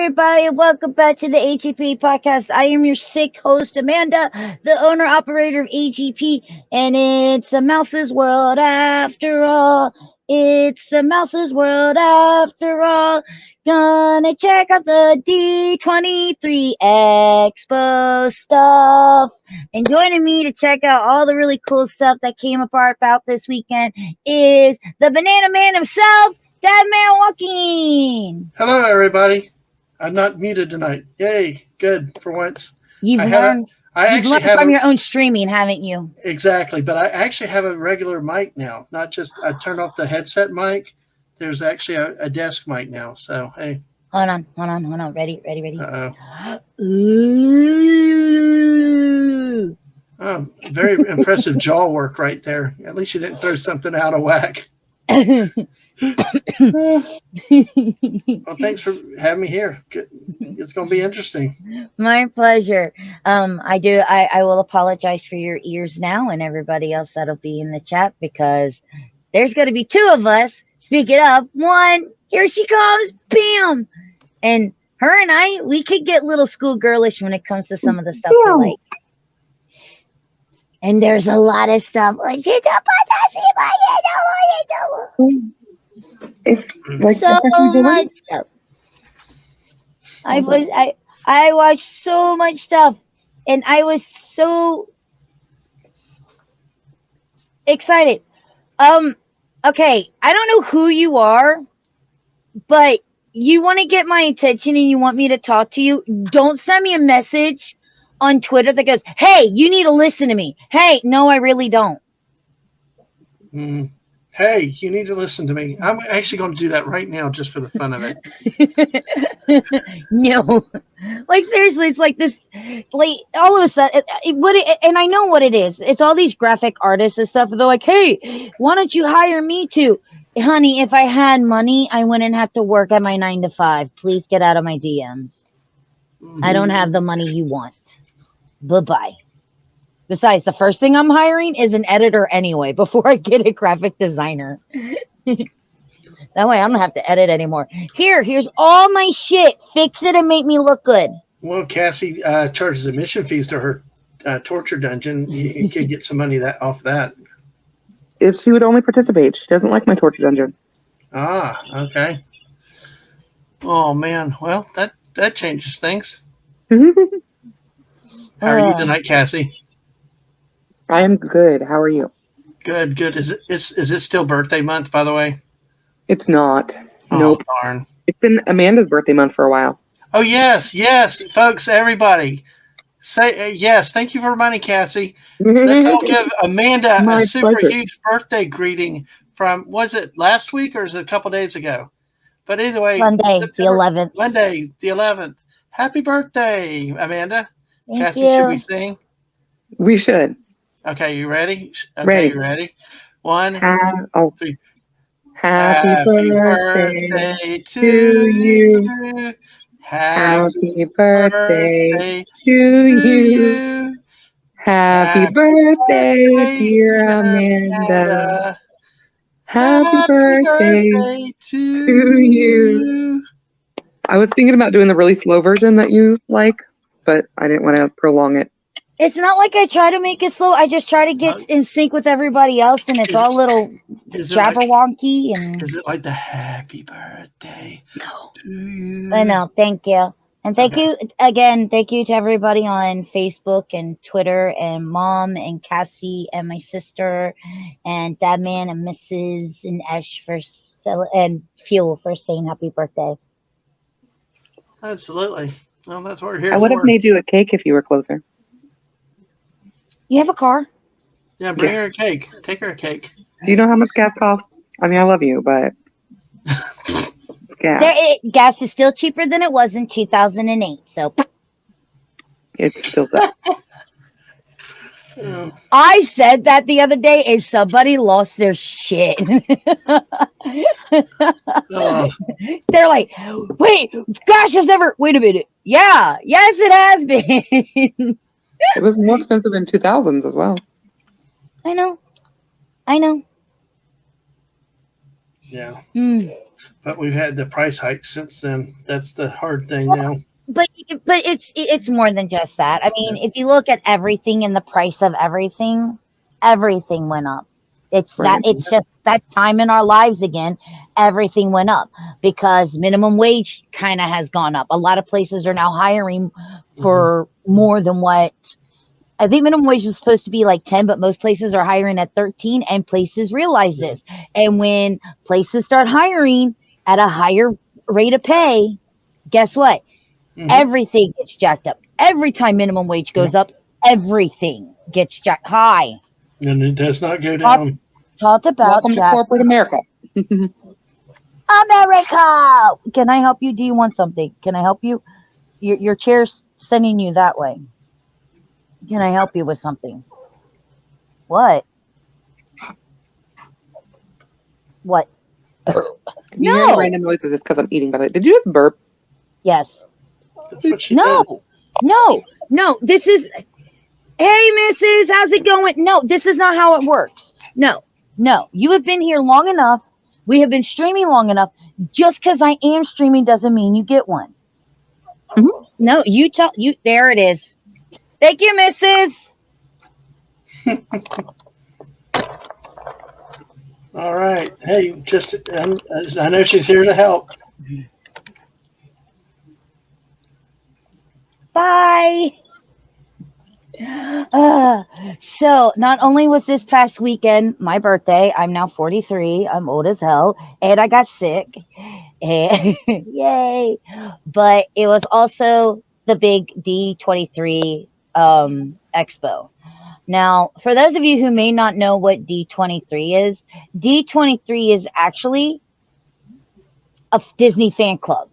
everybody. Welcome back to the AGP podcast. I am your sick host, Amanda, the owner operator of AGP, and it's a mouse's world after all. It's the mouse's world after all. Gonna check out the D23 Expo stuff. And joining me to check out all the really cool stuff that came apart about this weekend is the Banana Man himself, Dead Man Walking. Hello, everybody. I'm not muted tonight. Yay, good for once. You've learned from your own streaming, haven't you? Exactly, but I actually have a regular mic now. Not just I turned off the headset mic. There's actually a desk mic now. So hey. Hold on. Ready. Uh-oh. Ooh. Oh, very impressive jaw work right there. At least you didn't throw something out of whack. Well, thanks for having me here. It's going to be interesting. My pleasure. I will apologize for your ears now and everybody else that'll be in the chat because there's going to be two of us. Speaking of, one, here she comes, bam. And her and I, we could get little schoolgirlish when it comes to some of the stuff we like. And there's a lot of stuff. So much stuff. I watched so much stuff, and I was so excited. Okay, I don't know who you are, but you want to get my attention and you want me to talk to you. Don't send me a message on Twitter that goes, "Hey, you need to listen to me." Hey, no, I really don't. Hey, you need to listen to me. I'm actually going to do that right now just for the fun of it. No. Like, seriously, it's like this, like, all of a sudden, and I know what it is. It's all these graphic artists and stuff. They're like, "Hey, why don't you hire me too?" Honey, if I had money, I wouldn't have to work at my 9 to 5. Please get out of my DMs. I don't have the money you want. Bye-bye. Besides, the first thing I'm hiring is an editor anyway, before I get a graphic designer. That way I don't have to edit anymore. Here's all my shit. Fix it and make me look good. Well, Cassie charges admission fees to her torture dungeon. You could get some money off that. If she would only participate. She doesn't like my torture dungeon. Ah, okay. Oh, man. Well, that changes things. How are you tonight, Cassie? I am good. How are you? Good. Is it still birthday month, by the way? It's not. Oh, nope. Darn. It's been Amanda's birthday month for a while. Oh, yes, folks, everybody. Say yes. Thank you for reminding Cassie. Let's all give Amanda a super huge birthday greeting from, was it last week or is it a couple days ago? But either way, Monday, the 11th. Monday, the 11th. Happy birthday, Amanda. Thank Cassie, you. should we sing? We should. Okay, you ready? Okay, ready. You ready? 1, 2, 3. Happy birthday to you. Happy birthday to you. Happy birthday, dear Amanda. Happy birthday to you. I was thinking about doing the really slow version that you like, but I didn't want to prolong it. It's not like I try to make it slow. I just try to get in sync with everybody else, and it's all little jabberwonky. Is it like the happy birthday to you? I know. Thank you. And thank you again. Thank you to everybody on Facebook and Twitter and Mom and Cassie and my sister and Dadman and Mrs. and Ash and Fuel for saying happy birthday. Absolutely. Well, that's what we're here for. I would have made you a cake if you were closer. You have a car? Yeah, bring her a cake. Take her a cake. Do you know how much gas costs? I mean, I love you, but gas. Gas is still cheaper than it was in 2008. So it's still that. I said that the other day, and somebody lost their shit. They're like, "Wait, gas has never." Wait a minute. Yeah, yes, it has been. It was more expensive in 2000s as well. I know. Yeah. Mm. But we've had the price hike since then. That's the hard thing now. But it's more than just that. I mean, Yeah. if you look at everything and the price of everything, everything went up. Right. It's just that time in our lives again, everything went up because minimum wage kind of has gone up. A lot of places are now hiring Mm-hmm. for more than what I think minimum wage was supposed to be like 10, but most places are hiring at 13 and places realize Yeah. this. And when places start hiring at a higher rate of pay, guess what? Mm-hmm. Everything gets jacked up. Every time minimum wage Yeah. goes up, everything gets jacked high. And it does not go Talk, down. talked about Welcome to Jack corporate America. America. Can I help you? Do you want something? Can I help you? Your chair's sending you that way. Can I help you with something? What? What? If you hear any No. random noises, it's because I'm eating. By the way, did you just burp? Yes. That's what she No. does. No. No. This is. Hey, Mrs. How's it going? No, this is not how it works. No. No. You have been here long enough. We have been streaming long enough. Just because I am streaming doesn't mean you get one. Mhm. No, you tell you. There it is. Thank you, Mrs. All right. Hey, I know she's here to help. Bye. So not only was this past weekend my birthday, I'm now 43. I'm old as hell, and I got sick. And yay! But it was also the big D23 Expo. Now, for those of you who may not know what D23 is, D23 is actually a Disney fan club.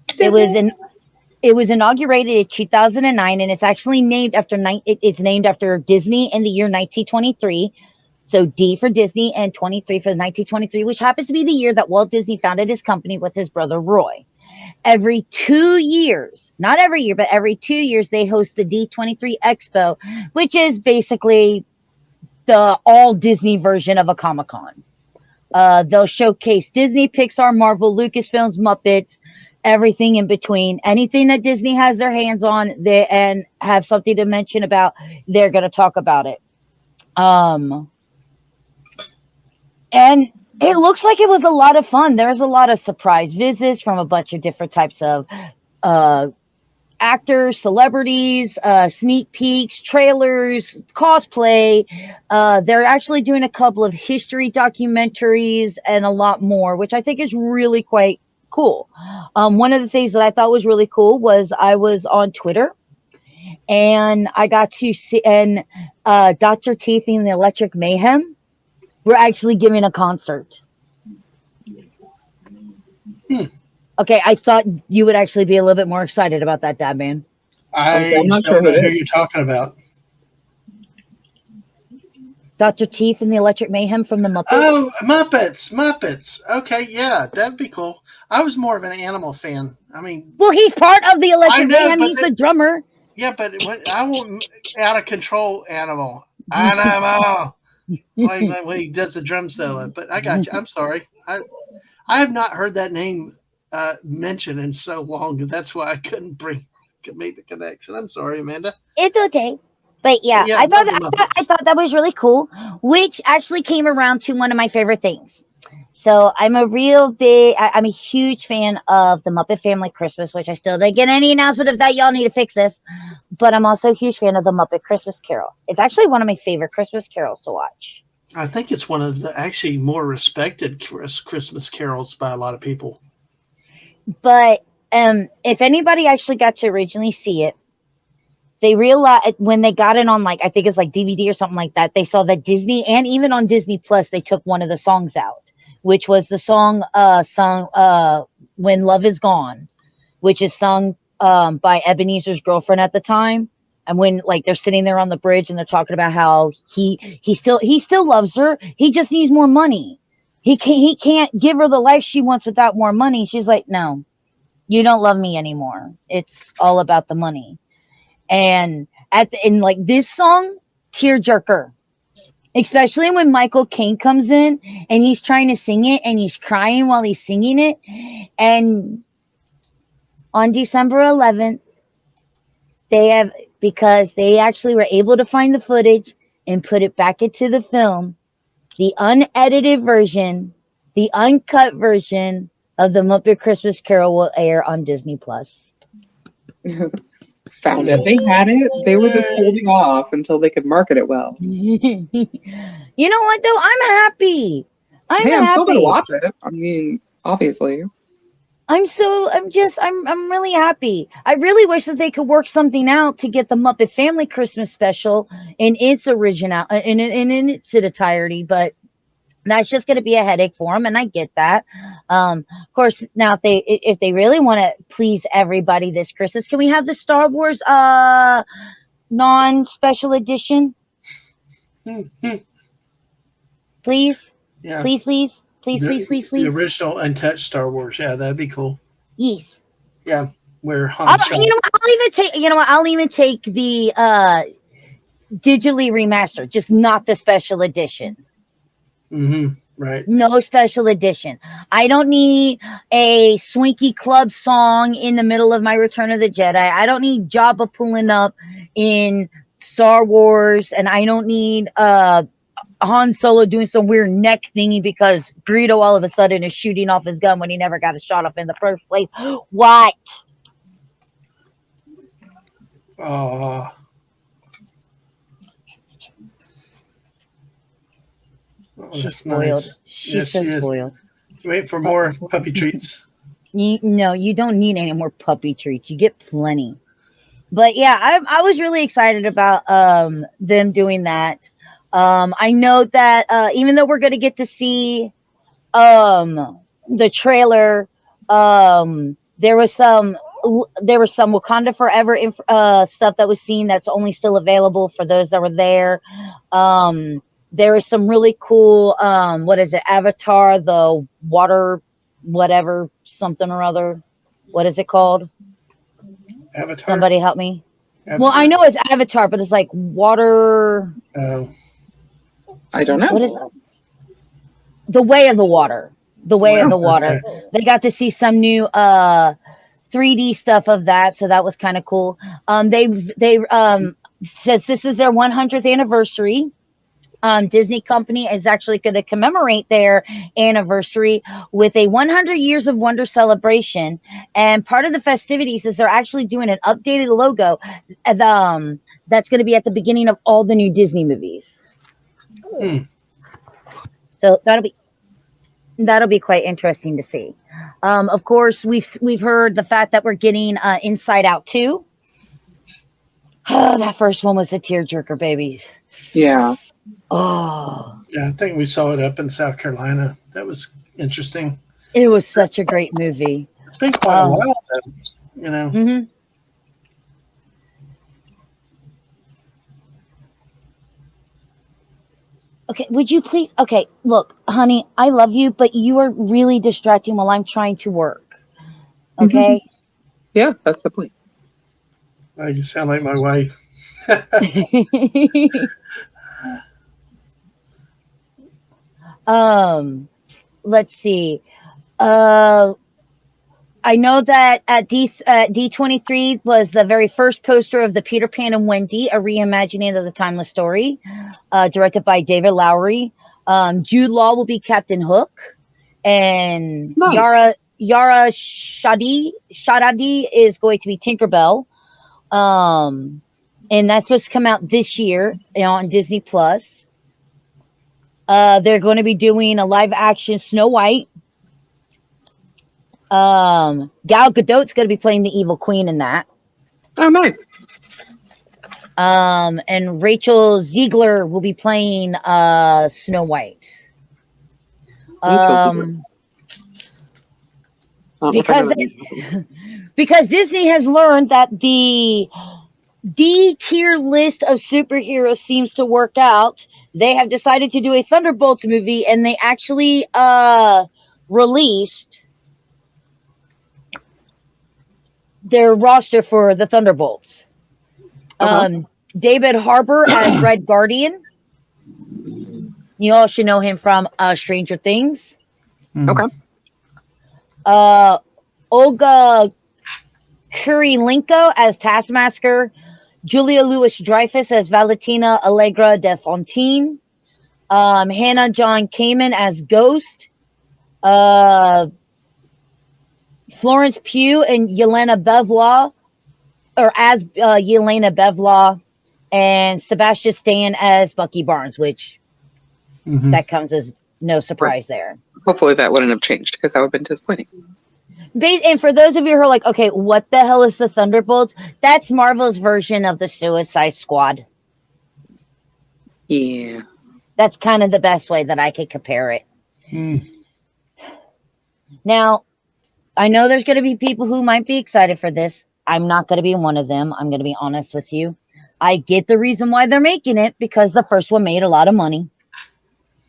It Disney. was an it was inaugurated in 2009, and it's actually named after it's named after Disney in the year 1923. So D for Disney and 23 for 1923, which happens to be the year that Walt Disney founded his company with his brother Roy. Every 2 years, not every year, but every 2 years, they host the D23 Expo, which is basically the all Disney version of a Comic Con. They'll showcase Disney, Pixar, Marvel, Lucasfilms, Muppets, everything in between. Anything that Disney has their hands on, they and have something to mention about, they're going to talk about it. Um, and it looks like it was a lot of fun. There was a lot of surprise visits from a bunch of different types of uh, actors, celebrities, sneak peeks, trailers, cosplay. They're actually doing a couple of history documentaries and a lot more, which I think is really quite cool. One of the things that I thought was really cool was I was on Twitter and I got to see, and Dr. Teeth and the Electric Mayhem were actually giving a concert. Hmm. Okay, I thought you would actually be a little bit more excited about that, Dad Man. Honestly, I'm I not sure don't who know it who is. you're talking about. Dr. Teeth and the Electric Mayhem from the Muppets. Oh, Muppets. Muppets. Okay, yeah, that'd be cool. I was more of an animal fan. I mean, Well, he's part of the I Electric know, Mayhem. but He's the drummer. yeah, but I want out of control animal. Animal. When he does the drum solo. But I got you. I'm sorry. I have not heard that name mentioned in so long. That's why I could make the connection. I'm sorry, Amanda. It's okay. But But yeah, yeah, I thought love the that, I Muppets. thought that was really cool, which actually came around to one of my favorite things. So I'm a huge fan of the Muppet Family Christmas, which I still didn't get any announcement of that. Y'all need to fix this. But I'm also a huge fan of the Muppet Christmas Carol. It's actually one of my favorite Christmas carols to watch. I think it's one of the actually more respected Christmas carols by a lot of people. But if anybody actually got to originally see it, they realized when they got it on, like, I think it's like DVD or something like that, they saw that Disney, and even on Disney Plus, they took one of the songs out, which was the song When Love Is Gone, which is sung by Ebenezer's girlfriend at the time. And when, like, they're sitting there on the bridge and they're talking about how he still loves her, he just needs more money. He can't give her the life she wants without more money. She's like, no, you don't love me anymore. It's all about the money. And in like this song, tearjerker. Especially when Michael Caine comes in and he's trying to sing it and he's crying while he's singing it. And on December 11th, because they actually were able to find the footage and put it back into the film, the unedited version, the uncut version of the Muppet Christmas Carol will air on Disney Plus. Found it. They had it. They were just holding off until they could market it well. You know what though? I'm happy. I'm still gonna happy. watch it. I mean, obviously. I'm really happy. I really wish that they could work something out to get the Muppet Family Christmas special in its original in its entirety, but that's just going to be a headache for them, and I get that. Of course, now if they really want to please everybody this Christmas, can we have the Star Wars non-special edition? Please? Yeah. Please. The original untouched Star Wars. Yeah, that'd be cool. Yes. Yeah, where Han shot. I'll even take the digitally remastered, just not the special edition. Mm-hmm. Right. No special edition. I don't need a Swinky Club song in the middle of my Return of the Jedi. I don't need Jabba pulling up in Star Wars, and I don't need Han Solo doing some weird neck thingy because Greedo all of a sudden is shooting off his gun when he never got a shot off in the first place. What? She's spoiled. Nice. She's so spoiled. Wait for more puppy treats. No, you don't need any more puppy treats. You get plenty. But yeah, I was really excited about them doing that. I know that even though we're going to get to see the trailer, there was some Wakanda Forever stuff that was seen that's only still available for those that were there. There was some really cool what is it, Avatar, the water whatever something or other. What is it called? Avatar. Somebody help me. Avatar? Well, I know it's Avatar, but it's like water. Oh. I don't know. What is it? The Way of the Water. The Way of the Water. Okay. They got to see some new 3D stuff of that, so that was kind of cool. They since this is their 100th anniversary, Disney company is actually going to commemorate their anniversary with a 100 Years of Wonder celebration. And part of the festivities is they're actually doing an updated logo that's going to be at the beginning of all the new Disney movies. So that'll be quite interesting to see. Of course, we've heard the fact that we're getting Inside Out 2. Oh, that first one was a tearjerker, babies. Yeah. Oh. Yeah, I think we saw it up in South Carolina. That was interesting. It was such a great movie. It's been quite a while, though, you know. Mm-hmm. Okay, would you please? Okay, look, honey, I love you, but you are really distracting while I'm trying to work. Okay? Yeah, that's the point. You sound like my wife. Let's see. I know that at D23 was the very first poster of the Peter Pan and Wendy, a reimagining of the timeless story, directed by David Lowery. Jude Law will be Captain Hook, and nice. Yara Shadadi is going to be Tinkerbell. And that's supposed to come out this year on Disney Plus. They're going to be doing a live action Snow White. Gal Gadot's going to be playing the evil queen in that. Oh, nice. And Rachel Ziegler will be playing Snow White. Because Disney has learned that the D-tier list of superheroes seems to work out. They have decided to do a Thunderbolts movie, and they actually released their roster for the Thunderbolts. David Harbour as Red Guardian. You all should know him from Stranger Things. Okay. Olga Kurilenko as Taskmaster. Julia Louis-Dreyfus as Valentina Allegra de Fontaine. Hannah John Kamen as Ghost. Florence Pugh and Yelena Bevois, or as Yelena Bevois, and Sebastian Stan as Bucky Barnes, which that comes as no surprise there. Hopefully that wouldn't have changed because that would have been disappointing. And for those of you who are like, okay, what the hell is the Thunderbolts? That's Marvel's version of the Suicide Squad. Yeah. That's kind of the best way that I could compare it. Now, I know there's going to be people who might be excited for this. I'm not going to be one of them. I'm going to be honest with you. I get the reason why they're making it because the first one made a lot of money,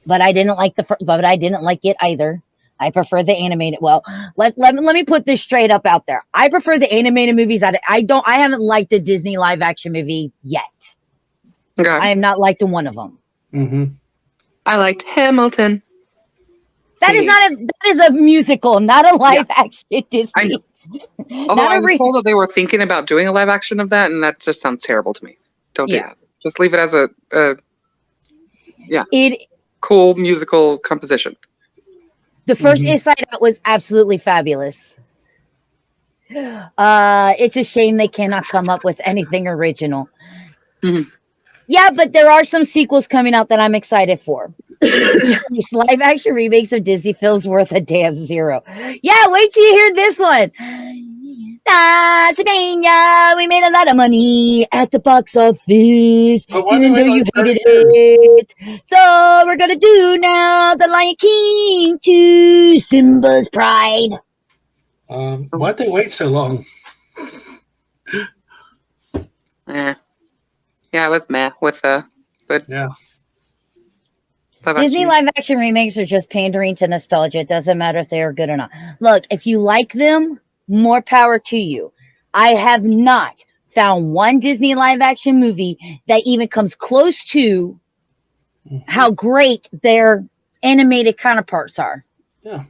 but I didn't like it either. I prefer the animated. Well, let me put this straight up out there. I prefer the animated movies. I haven't liked the Disney live action movie yet. Okay. I am not liked one of them. I liked Hamilton. That is a musical, not a live action Disney. I know. Although I was told that they were thinking about doing a live action of that, and that just sounds terrible to me. Don't do that. Just leave it as a cool musical composition. The first Inside Out was absolutely fabulous. It's a shame they cannot come up with anything original. Yeah, but there are some sequels coming out that I'm excited for. These live action remakes of Disney films worth a damn zero. Yeah, wait till you hear this one. Pennsylvania, we made a lot of money at the box office, even though you hated it. So we're gonna do now the Lion King 2, Simba's Pride. Why'd they wait so long? Yeah, it was meh with the Disney live action remakes are just pandering to nostalgia. It doesn't matter if they are good or not. Look, if you like them, more power to you. I have not found one Disney live action movie that even comes close to how great their animated counterparts are. Yeah.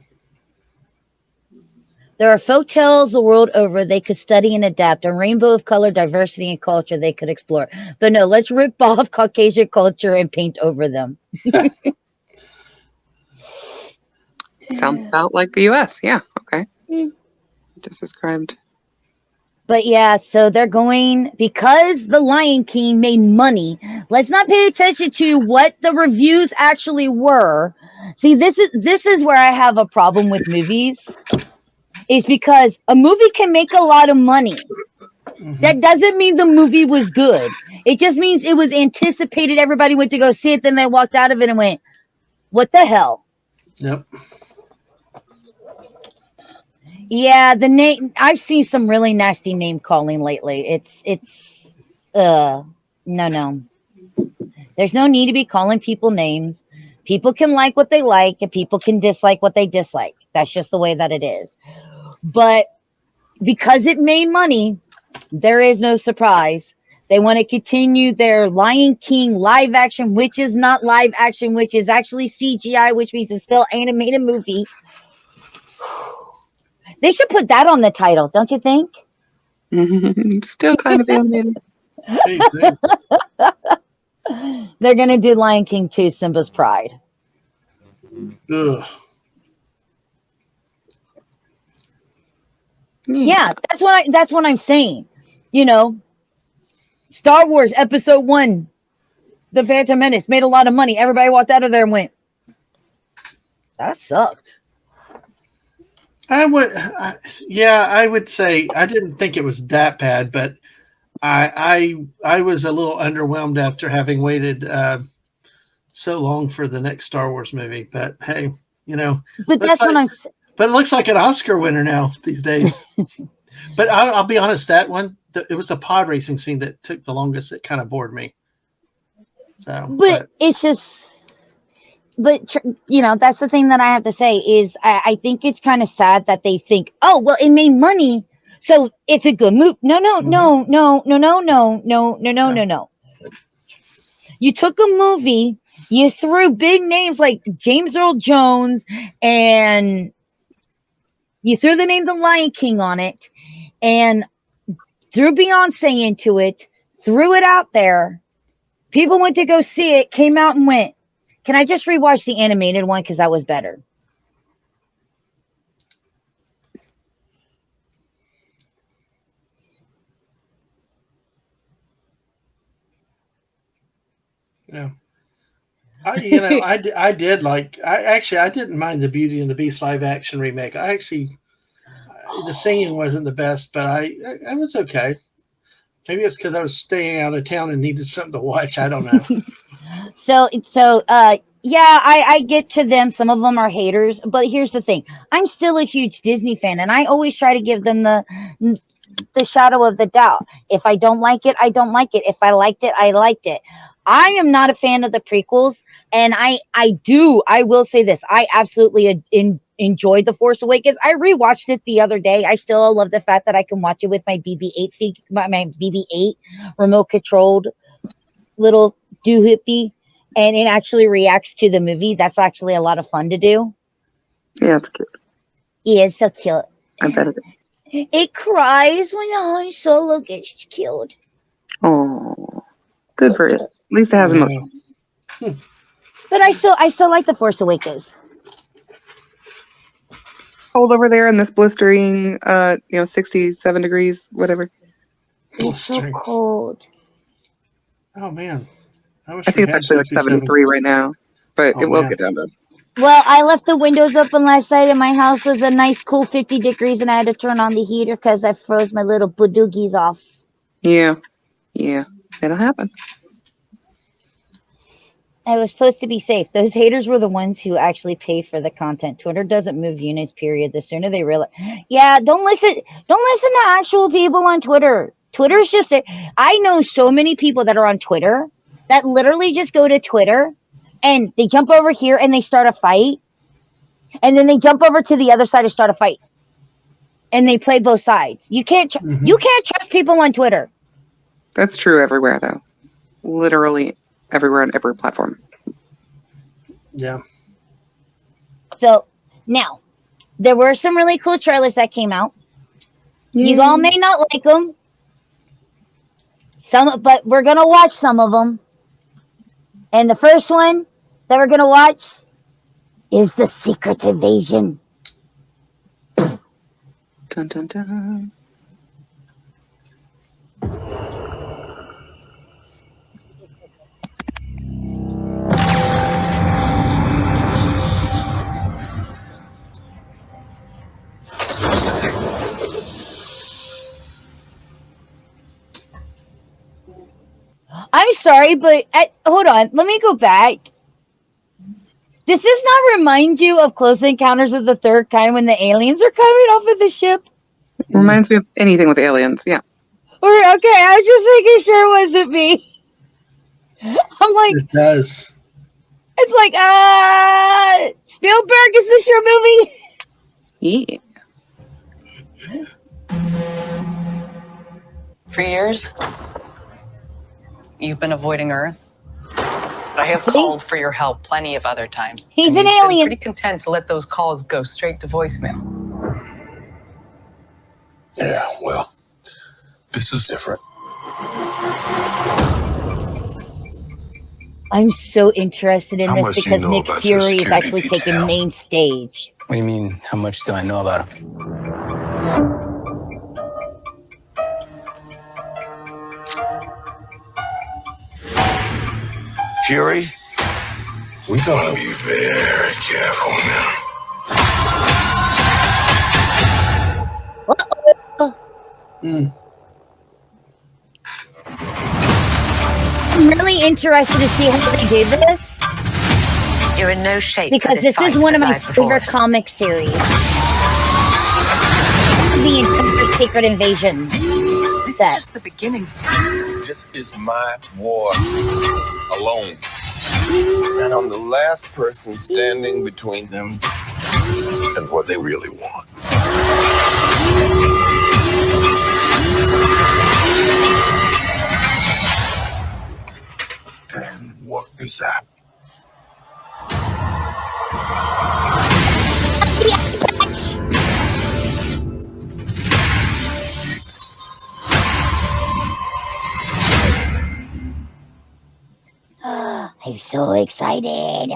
There are folk tales the world over they could study and adapt, a rainbow of color, diversity, and culture they could explore. But no, let's rip off Caucasian culture and paint over them. Sounds about like the U.S. Yeah, okay. Just described. But yeah, so they're going, because The Lion King made money, let's not pay attention to what the reviews actually were. See, this is where I have a problem with movies. Is because a movie can make a lot of money. That doesn't mean the movie was good. It just means it was anticipated. Everybody went to go see it. Then they walked out of it and went, what the hell? Yep. Yeah, the name, I've seen some really nasty name calling lately. No. There's no need to be calling people names. People can like what they like and people can dislike what they dislike. That's just the way that it is. But because it made money, there is no surprise. They want to continue their Lion King live action, which is not live action, which is actually CGI, which means it's still animated movie. They should put that on the title, don't you think? Still kind of animated. They're going to do Lion King 2, Simba's Pride. Ugh. Yeah, that's what I'm saying. You know, Star Wars Episode 1, The Phantom Menace, made a lot of money. Everybody walked out of there and went, that sucked. I would say I didn't think it was that bad, but I was a little underwhelmed after having waited so long for the next Star Wars movie. But hey, But that's what I'm saying. But it looks like an Oscar winner now these days. But I'll be honest, that one, it was a pod racing scene that took the longest. It kind of bored me. So, but it's just. But, that's the thing that I have to say is I think it's kind of sad that they think, oh, well, it made money, so it's a good move. No. You took a movie, you threw big names like James Earl Jones, and you threw the name The Lion King on it, and threw Beyonce into it, threw it out there. People went to go see it, came out and went, can I just rewatch the animated one because that was better? Yeah. I did like. I didn't mind the Beauty and the Beast live action remake. The singing wasn't the best, but I was okay. Maybe it's because I was staying out of town and needed something to watch. I don't know. Yeah, I get to them. Some of them are haters, but here's the thing: I'm still a huge Disney fan, and I always try to give them the shadow of the doubt. If I don't like it, I don't like it. If I liked it, I liked it. I am not a fan of the prequels, and I will say this: I absolutely enjoyed The Force Awakens. I rewatched it the other day. I still love the fact that I can watch it with my my BB-8 remote controlled little doohickey, and it actually reacts to the movie. That's actually a lot of fun to do. Yeah, it's cute. Yeah, it's so cute. I bet it is. It cries when Han Solo gets killed. Oh, good for it. At least it has emotions. But I still like The Force Awakens. Cold over there in this blistering, 67 degrees, whatever. It's so cold. Oh man, I think it's actually like 73 right now, but it will get down to. Well, I left the windows open last night, and my house was a nice, cool 50 degrees, and I had to turn on the heater because I froze my little badoogies off. Yeah, it'll happen. I was supposed to be safe. Those haters were the ones who actually paid for the content. Twitter doesn't move units, period. The sooner they realize. Yeah, don't listen to actual people on Twitter. Twitter's just, I know so many people that are on Twitter that literally just go to Twitter and they jump over here and they start a fight. And then they jump over to the other side and start a fight. And they play both sides. You can't trust people on Twitter. That's true everywhere, though. Literally everywhere on every platform. Yeah. So now, there were some really cool trailers that came out. Yeah. You all may not like them. But we're going to watch some of them. And the first one that we're going to watch is The Secret Invasion. Dun, dun, dun. I'm sorry, but hold on. Let me go back. Does this not remind you of Close Encounters of the Third Kind when the aliens are coming off of the ship? Reminds me of anything with aliens, yeah. Okay, I was just making sure it wasn't me. I'm like... It does. It's like, Spielberg, is this your movie? Yeah. For years, you've been avoiding Earth. But I have called for your help plenty of other times. He's an alien. Been pretty content to let those calls go straight to voicemail. Yeah, well, this is different. I'm so interested in this because Nick Fury is actually taking main stage. What do you mean, how much do I know about him? Fury, we gotta be very careful now. I'm really interested to see how they do this. You're in no shape because this is one of my favorite comic series. The entire Secret Invasion. This is just the beginning. This is my war alone. And I'm the last person standing between them and what they really want. And is that? I'm so excited.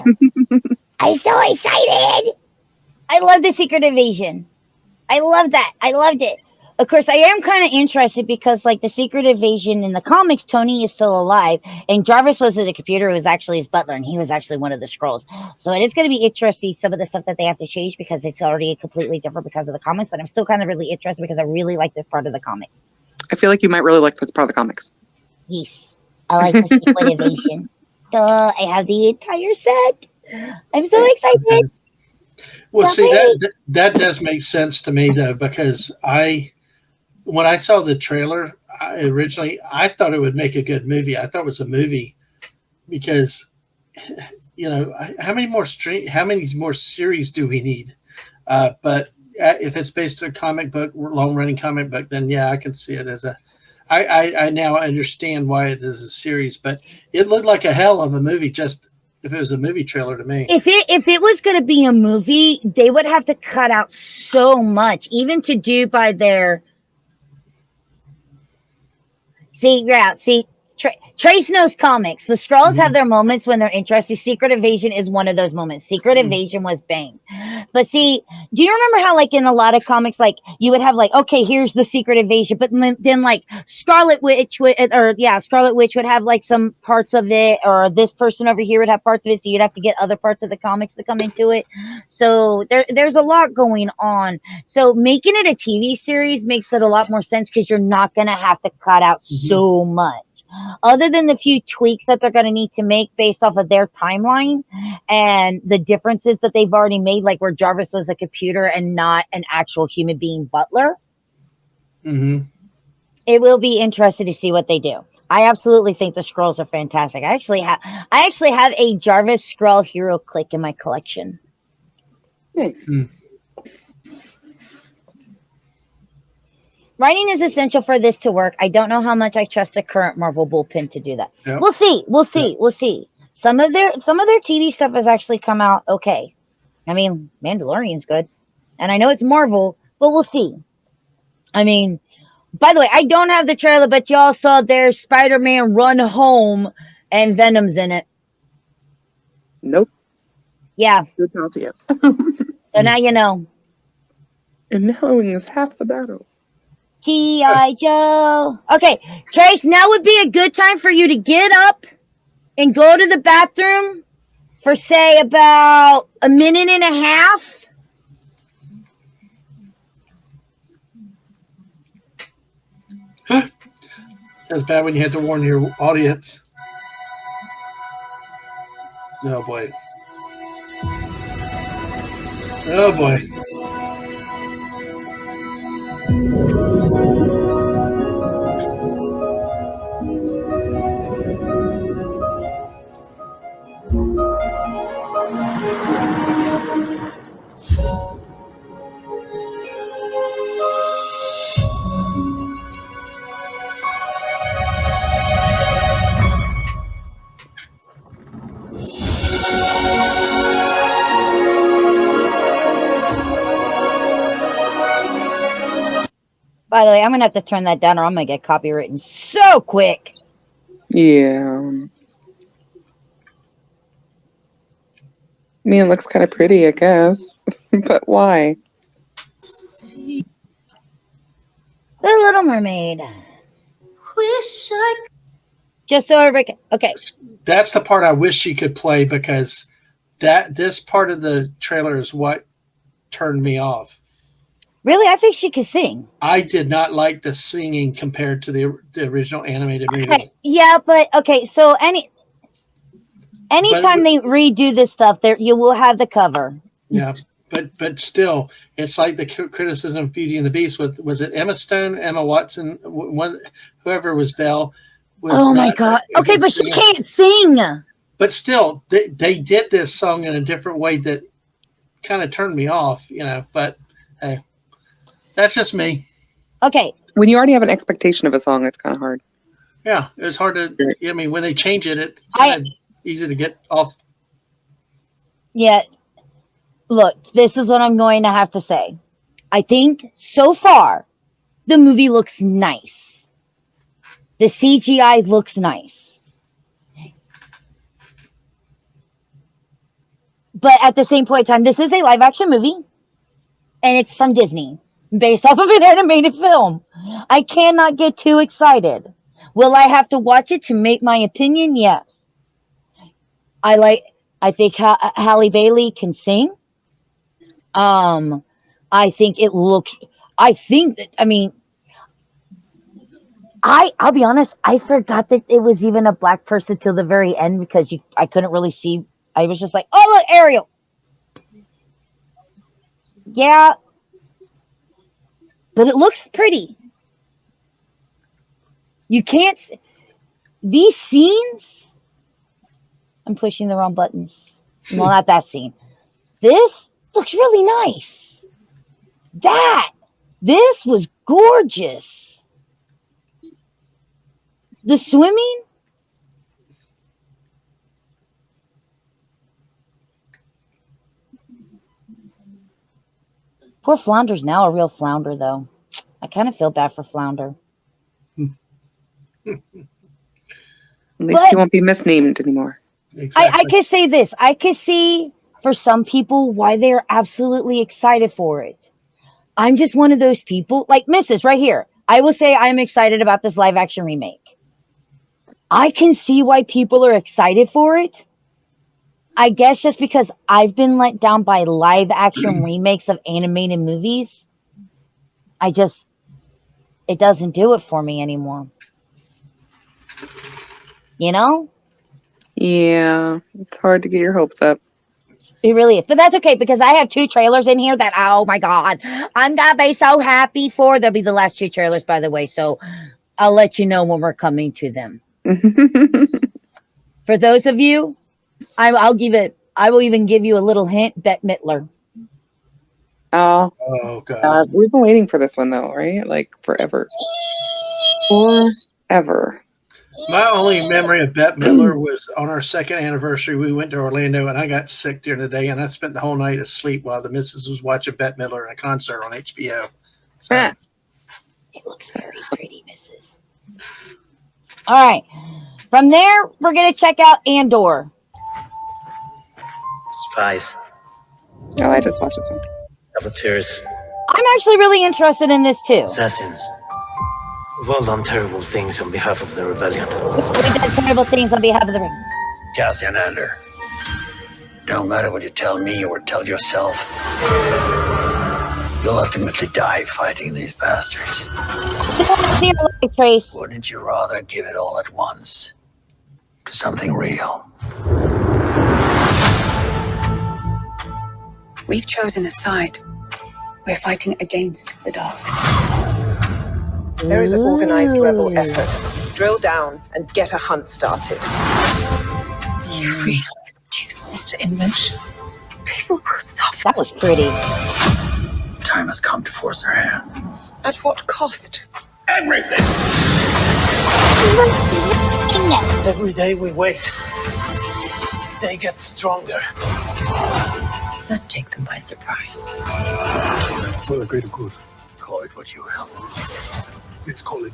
I'm so excited. I love the Secret Invasion. I love that. I loved it. Of course, I am kind of interested because, like, the Secret Invasion in the comics, Tony is still alive, and Jarvis was the computer who was actually his butler, and he was actually one of the Skrulls. So it is going to be interesting, some of the stuff that they have to change because it's already completely different because of the comics, but I'm still kind of really interested because I really like this part of the comics. I feel like you might really like this part of the comics. Yes. I like the Secret Invasion. Duh, I have the entire set. I'm so excited. Well, see, that does make sense to me, though, because when I saw the trailer, originally, I thought it would make a good movie. I thought it was a movie because, how many more series do we need? But if it's based on a comic book, long-running comic book, then yeah, I can see it as a. I now understand why it is a series, but it looked like a hell of a movie. Just if it was a movie trailer to me. If it was going to be a movie, they would have to cut out so much, even to do by their. See, Trace knows comics. The Skrulls have their moments when they're interesting. Secret Invasion is one of those moments. Secret Invasion was bang. But see, do you remember how, like, in a lot of comics, like, you would have, like, okay, here's the Secret Invasion, but then like, Scarlet Witch would have, like, some parts of it, or this person over here would have parts of it, so you'd have to get other parts of the comics to come into it. So there's a lot going on. So making it a TV series makes it a lot more sense because you're not going to have to cut out so much. Other than the few tweaks that they're going to need to make based off of their timeline and the differences that they've already made, like where Jarvis was a computer and not an actual human being butler. It will be interesting to see what they do. I absolutely think the Skrulls are fantastic. I actually have a Jarvis Skrull hero click in my collection. Nice. Writing is essential for this to work. I don't know how much I trust the current Marvel bullpen to do that. Yep. We'll see. Some of their TV stuff has actually come out okay. I mean, Mandalorian's good. And I know it's Marvel, but we'll see. I mean, by the way, I don't have the trailer, but y'all saw their Spider-Man Run Home and Venom's in it. Nope. Yeah. Good talk to you. So now you know. And knowing is half the battle. G.I. Joe. Okay, Trace, now would be a good time for you to get up and go to the bathroom for, say, about a minute and a half. That's bad when you have to warn your audience. Oh, boy. Oh, boy. By the way, I'm going to have to turn that down or I'm going to get copywritten so quick. Yeah. I mean, it looks kind of pretty, I guess. But why? The Little Mermaid. Wish I Just so everybody okay. That's the part I wish she could play because this part of the trailer is what turned me off. Really? I think she could sing. I did not like the singing compared to the original animated movie. Okay. Yeah, but okay, so anytime they redo this stuff, you will have the cover. Yeah, but still, it's like the criticism of Beauty and the Beast with, was it Emma Stone, Emma Watson, whoever was Belle. Oh my God. Okay, but she can't sing. But still, they did this song in a different way that kind of turned me off, but hey. That's just me. Okay. When you already have an expectation of a song, it's kind of hard. Yeah, it's hard to. I mean, when they change it, easy to get off. Yeah, look, this is what I'm going to have to say. I think so far the movie looks nice. The CGI looks nice. But at the same point in time, this is a live action movie and it's from Disney based off of an animated film. I cannot get too excited. Will I have to watch it to make my opinion? Yes. I think Halle Bailey can sing. I think it looks. I think that. I mean, I'll be honest. I forgot that it was even a black person till the very end because I couldn't really see. I was just like, oh look, Ariel. Yeah, but it looks pretty. You can't. These scenes. I'm pushing the wrong buttons. Well, not that scene. This looks really nice. This was gorgeous. The swimming. Poor Flounder's now a real flounder, though. I kind of feel bad for Flounder. At least he won't be misnamed anymore. Exactly. I can say this. I can see for some people why they're absolutely excited for it. I'm just one of those people, like Mrs. right here. I will say I'm excited about this live action remake. I can see why people are excited for it. I guess just because I've been let down by live action remakes of animated movies. It doesn't do it for me anymore. You know? Yeah, it's hard to get your hopes up. It really is. But that's okay because I have 2 trailers in here that, oh my God, I'm going to be so happy for. They'll be the last 2 trailers, by the way. So I'll let you know when we're coming to them. For those of you, I will even give you a little hint, Bette Midler. Oh, God. We've been waiting for this one though, right? Like forever. Forever. My only memory of Bette Midler was on our 2nd anniversary. We went to Orlando and I got sick during the day and I spent the whole night asleep while the missus was watching Bette Midler in a concert on HBO. So. It looks very pretty, Mrs. All right. From there, we're going to check out Andor. Spies. Oh, I just watched this one. Saboteurs. I'm actually really interested in this too. Assassins. We've all done terrible things on behalf of the rebellion. We've done terrible things on behalf of the rebellion. Cassian Andor. Don't matter what you tell me or tell yourself. You'll ultimately die fighting these bastards. Trace. Wouldn't you rather give it all at once to something real? We've chosen a side. We're fighting against the dark. There is an organized rebel effort. Drill down and get a hunt started. You realize what you've set in motion? People will suffer. That was pretty. Time has come to force their hand. At what cost? Everything! Every day we wait, they get stronger. Let's take them by surprise. For the greater good. Call it what you will. Let's call it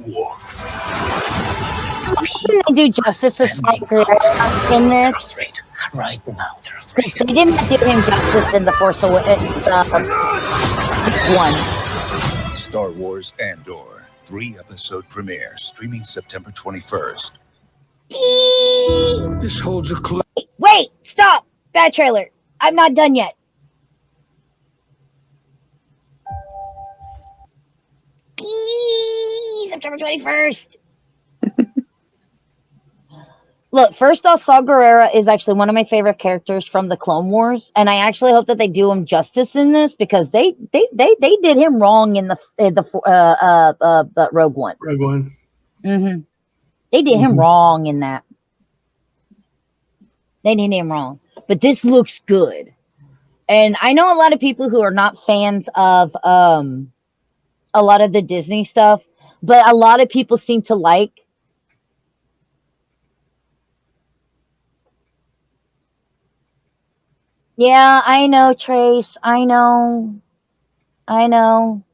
war. Why didn't they do justice to Saul Guerrero in this? Right now, they're afraid. They didn't do him justice in the Force Awakens one. Star Wars Andor 3-episode premiere streaming September 21st. This holds a clue. Wait, stop! Bad trailer. I'm not done yet. September 21st. Look, first off, Saw Gerrera is actually one of my favorite characters from the Clone Wars, and I actually hope that they do him justice in this because they did him wrong in the Rogue One. Rogue One. Mm-hmm. They did him wrong in that. They did him wrong, but this looks good, and I know a lot of people who are not fans of a lot of the Disney stuff, but a lot of people seem to like Yeah, I know, Trace. I know. I know.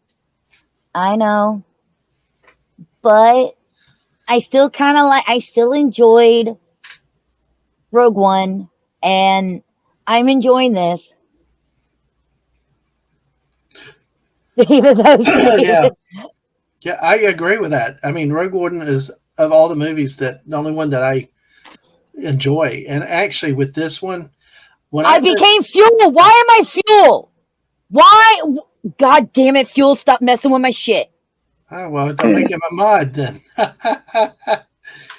I know. But I still kind of I still enjoyed Rogue One, and I'm enjoying this. Even though Yeah. Yeah, I agree with that. I mean, Rogue One is, of all the movies, that the only one that I enjoy. And actually, with this one, when I I first, became fuel. Why am I fuel? Why? God damn it, fuel! Stop messing with my shit. oh well, don't make him a mod then.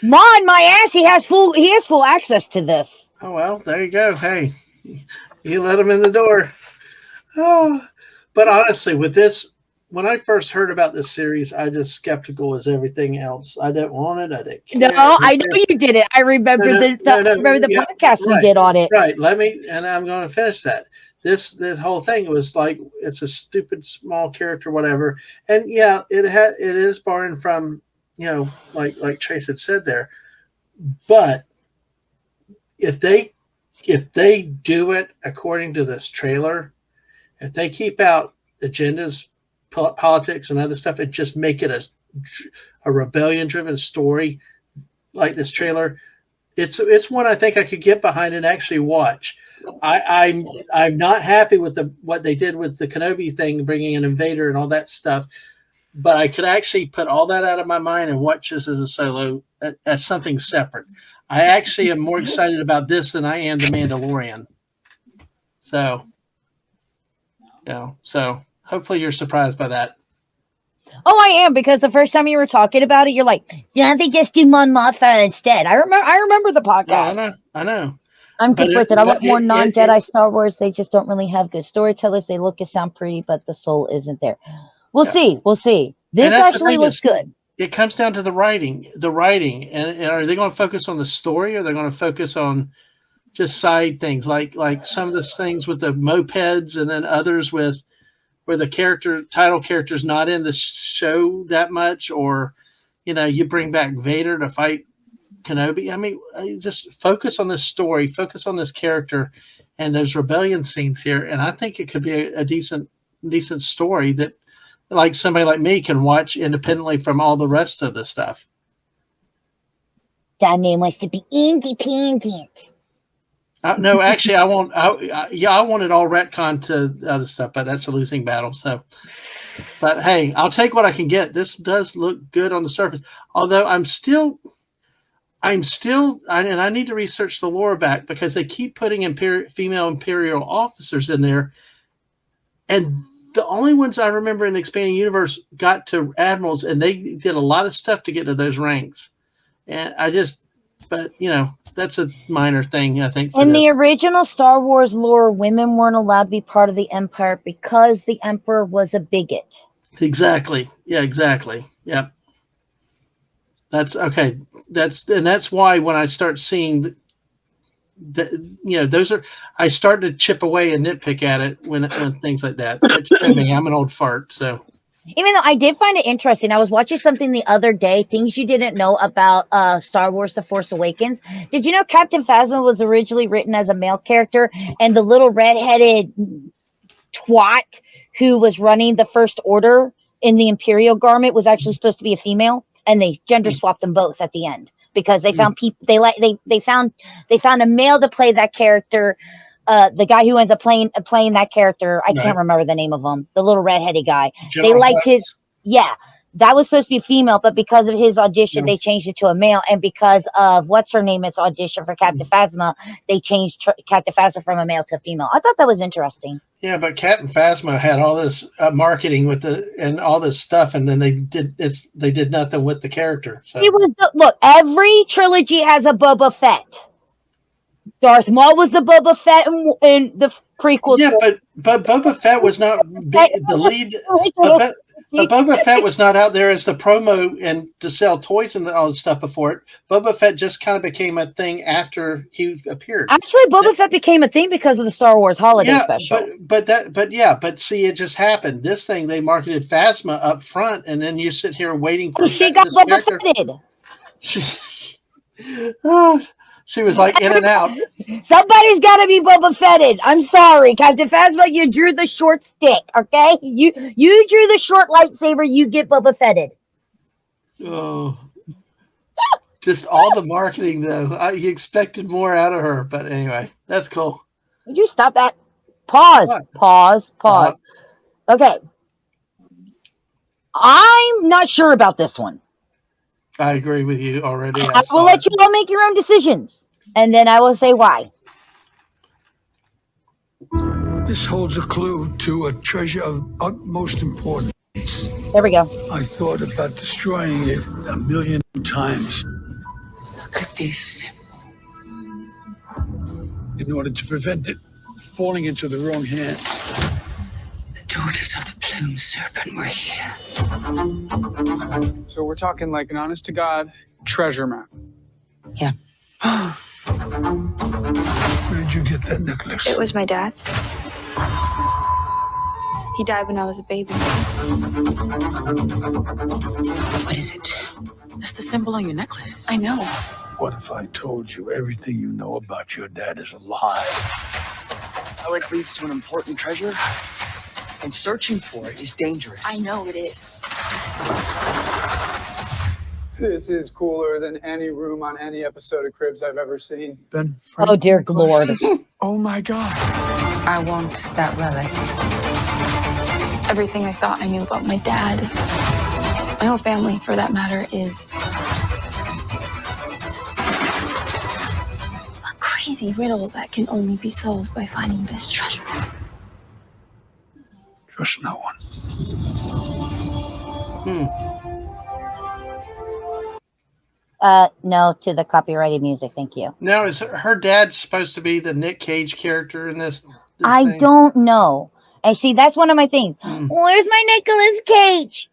Mod my ass. He has full access to this. Oh well, there you go. Hey, you let him in the door. Oh, but honestly, with this, when I first heard about this series, I just skeptical as everything else. I didn't want it. I didn't No, care. I know you did it. I No, remember no, no, no. remember the Yeah, podcast we right, did on it. right. Let me, and I'm going to finish that. This whole thing was like it's a stupid small character, whatever. And yeah, it is borrowing from like Trace had said there. But if they do it according to this trailer, if they keep out agendas, politics, and other stuff, and just make it a rebellion-driven story like this trailer, it's one I think I could get behind and actually watch. I'm not happy with what they did with the Kenobi thing, bringing an invader and all that stuff, but I could actually put all that out of my mind and watch this as a solo, as something separate. I actually am more excited about this than I am the Mandalorian. So, so hopefully you're surprised by that. Oh, I am, because the first time you were talking about it, you're like, "Yeah, they just do Mon Mothma instead." I remember the podcast. No, I know. I'm But conflicted. I want more non-Jedi Star Wars. They just don't really have good storytellers. They look and sound pretty, but the soul isn't there. We'll see. We'll see. This actually looks good. It comes down to the writing, and are they going to focus on the story, or are they going to focus on just side things like some of the things with the mopeds, and then others with where the title character's not in the show that much, or you bring back Vader to fight Kenobi. I mean, just focus on this story, focus on this character, and those rebellion scenes here. And I think it could be a decent story that, like, somebody like me can watch independently from all the rest of the stuff. That man wants to be independent. No, actually, I won't. I want it all retconned to other stuff, but that's a losing battle. So, but hey, I'll take what I can get. This does look good on the surface, although I'm still, and I need to research the lore back, because they keep putting female Imperial officers in there, and the only ones I remember in the expanding universe got to admirals, and they did a lot of stuff to get to those ranks. And but that's a minor thing, I think. In the original Star Wars lore, women weren't allowed to be part of the Empire because the Emperor was a bigot. Exactly. Yeah, exactly. Yep. That's okay. That's why when I start seeing those are, I start to chip away and nitpick at it when things like that. I mean, I'm an old fart, so. Even though I did find it interesting, I was watching something the other day, things you didn't know about Star Wars The Force Awakens. Did you know Captain Phasma was originally written as a male character, and the little redheaded twat who was running the First Order in the Imperial garment was actually supposed to be a female, and they gender swapped them both at the end because they found people they found a male to play that character. The guy who ends up playing that character, I can't remember the name of him, the little redheaded guy. They liked his, that was supposed to be female, but because of his audition, they changed it to a male. And because of what's her name, its audition for Captain Phasma, they changed Captain Phasma from a male to a female. I thought that was interesting. Yeah, but Captain Phasma had all this marketing and all this stuff, and then they did nothing with the character. So it was look, every trilogy has a Boba Fett. Darth Maul was the Boba Fett in the prequel. Yeah, but Boba Fett was not the lead. But Boba Fett was not out there as the promo and to sell toys and all this stuff before it. Boba Fett just kind of became a thing after he appeared. Actually, Boba Fett became a thing because of the Star Wars Holiday Special. But see, it just happened. This thing, they marketed Phasma up front, and then you sit here waiting for. She got Boba Fetted. She was like in and out. Somebody's got to be Boba Fetted. I'm sorry, Captain Phasma. You drew the short stick. Okay, you drew the short lightsaber. You get Boba Fetted. Oh, just all the marketing though. You expected more out of her, but anyway, that's cool. Would you stop that? Pause. What? Pause. Okay. I'm not sure about this one. I agree with you already. I will let you all make your own decisions, and then I will say why. This holds a clue to a treasure of utmost importance. There we go. I thought about destroying it 1,000,000 times. Look at this. In order to prevent it falling into the wrong hands. The daughters of the plumed serpent were here. So we're talking like an honest-to-God treasure map. Yeah. Where did you get that necklace? It was my dad's. He died when I was a baby. What is it? That's the symbol on your necklace. I know. What if I told you everything you know about your dad is a lie? Knowledge leads to an important treasure, and searching for it is dangerous. I know it is. This is cooler than any room on any episode of Cribs I've ever seen. Ben, oh dear Lord. Oh my God. I want that relic. Everything I thought I knew about my dad, my whole family for that matter, is a crazy riddle that can only be solved by finding this treasure. Trust no one. No to the copyrighted music. Thank you. Now, is her dad supposed to be the Nick Cage character in this I thing? don't know. And see, that's one of my things. Where's my Nicolas Cage?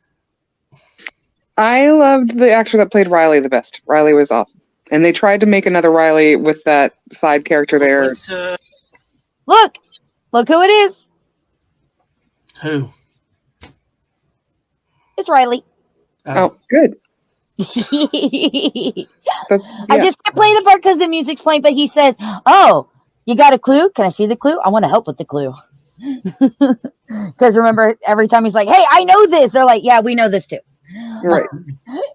I loved the actor that played Riley the best. Riley was awesome. And they tried to make another Riley with that side character there. Look who it is. Who? It's Riley. Oh, good. I just can't play the part because the music's playing, but he says, "Oh, you got a clue? Can I see the clue? I want to help with the clue." Because remember, every time he's like, "Hey, I know this," they're like, "Yeah, we know this too." Right.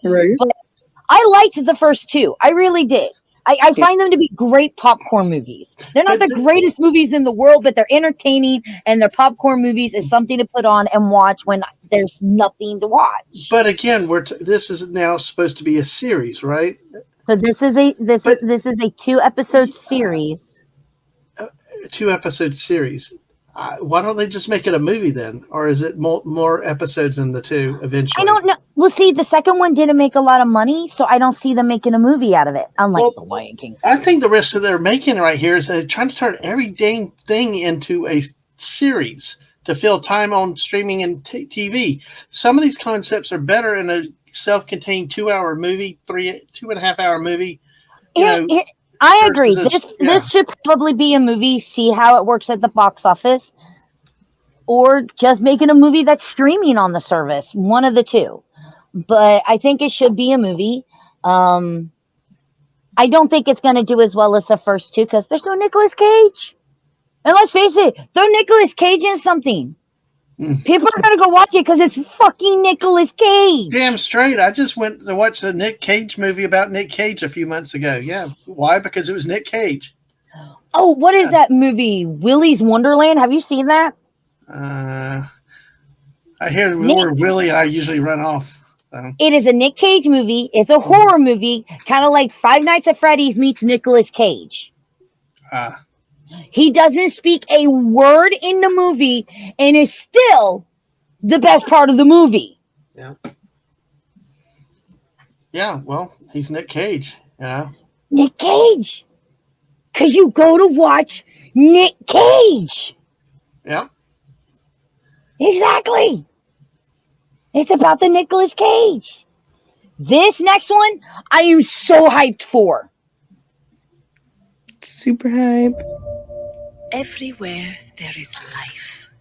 But I liked the first two. I really did. I find them to be great popcorn movies. They're not the greatest movies in the world, but they're entertaining, and they're popcorn movies is something to put on and watch when there's nothing to watch. But again, this is now supposed to be a series, right? So this is a 2-episode series. 2-episode series. Why don't they just make it a movie then? Or is it more episodes than the two eventually? I don't know. Well, see, the second one didn't make a lot of money, so I don't see them making a movie out of it, unlike The Lion King. I think the risk that they're making right here is they're trying to turn every dang thing into a series to fill time on streaming and TV. Some of these concepts are better in a self-contained 2-hour movie, 2.5-hour movie. I agree. This should probably be a movie, see how it works at the box office, or just making a movie that's streaming on the service. One of the two. But I think it should be a movie. I don't think it's going to do as well as the first two because there's no Nicolas Cage. And let's face it, throw Nicolas Cage in something. People are going to go watch it because it's fucking Nicolas Cage. Damn straight. I just went to watch a Nick Cage movie about Nick Cage a few months ago. Yeah. Why? Because it was Nick Cage. Oh, what is that movie? Willy's Wonderland? Have you seen that? I hear the word Willie and I usually run off. So. It is a Nick Cage movie. It's a horror movie, kind of like Five Nights at Freddy's meets Nicolas Cage. He doesn't speak a word in the movie and is still the best part of the movie. Yeah. Yeah, well, he's Nick Cage, Nick Cage. Because you go to watch Nick Cage. Yeah. Exactly. It's about the Nicolas Cage. This next one, I am so hyped for. Super hype. Everywhere there is life,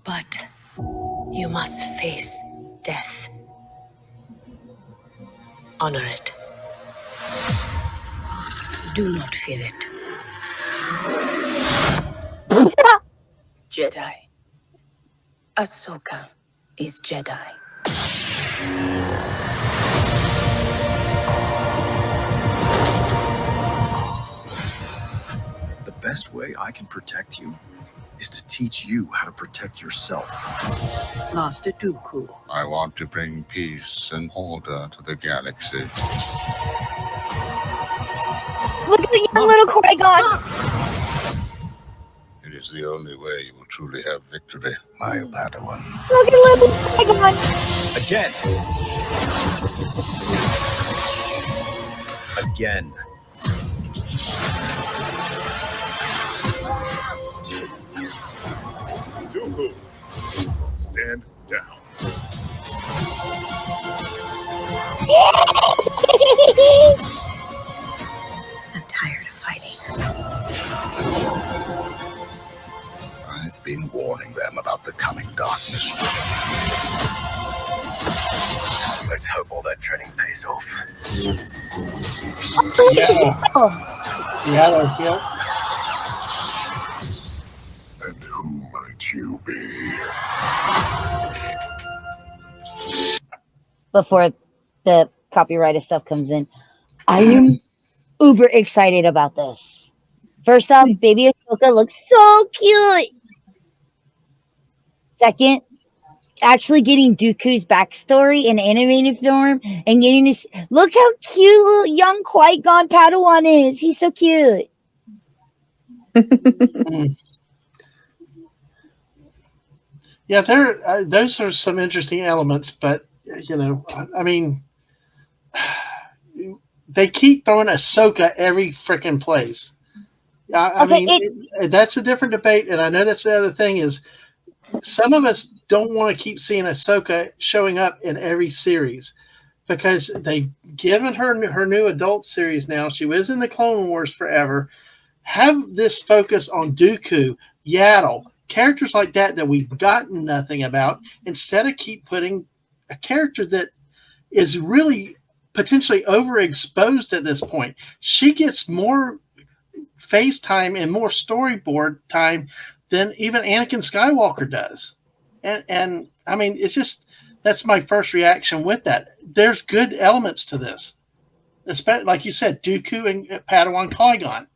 but you must face death. Honor it. Do not fear it. Jedi. Ahsoka is Jedi. The best way I can protect you is to teach you how to protect yourself. Master Dooku. I want to bring peace and order to the galaxy. Look at the young little Qui-Gon. It is the only way you will truly have victory, my Padawan. Look at little Qui-Gon. Again. Again. Dooku, stand down. I'm tired of fighting. I've been warning them about the coming darkness. Let's hope all that training pays off. Yeah. And who might you be? Before the copyrighted stuff comes in, I am uber excited about this. First off, baby Ahsoka looks so cute. Second, actually getting Dooku's backstory in animated form and getting this. Look how cute little young Qui-Gon Padawan is. He's so cute. Yeah, those are some interesting elements, but I mean, they keep throwing Ahsoka every freaking place. I mean, that's a different debate, and I know that's the other thing is some of us don't want to keep seeing Ahsoka showing up in every series because they've given her new adult series now. She was in the Clone Wars forever. Have this focus on Dooku, Yaddle, characters like that we've gotten nothing about, instead of keep putting a character that is really potentially overexposed at this point. She gets more face time and more storyboard time than even Anakin Skywalker does. And I mean, it's just, that's my first reaction with that. There's good elements to this. Especially, like you said, Dooku and Padawan Qui-Gon.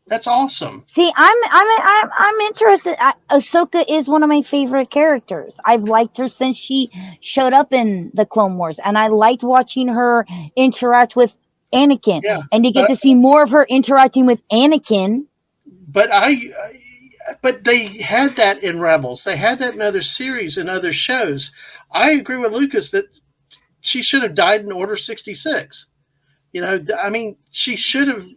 That's awesome. See, I'm interested. Ahsoka is one of my favorite characters. I've liked her since she showed up in the Clone Wars, and I liked watching her interact with Anakin. Yeah, and to get to see more of her interacting with Anakin. But but they had that in Rebels. They had that in other series and other shows. I agree with Lucas that she should have died in Order 66. I mean, she should have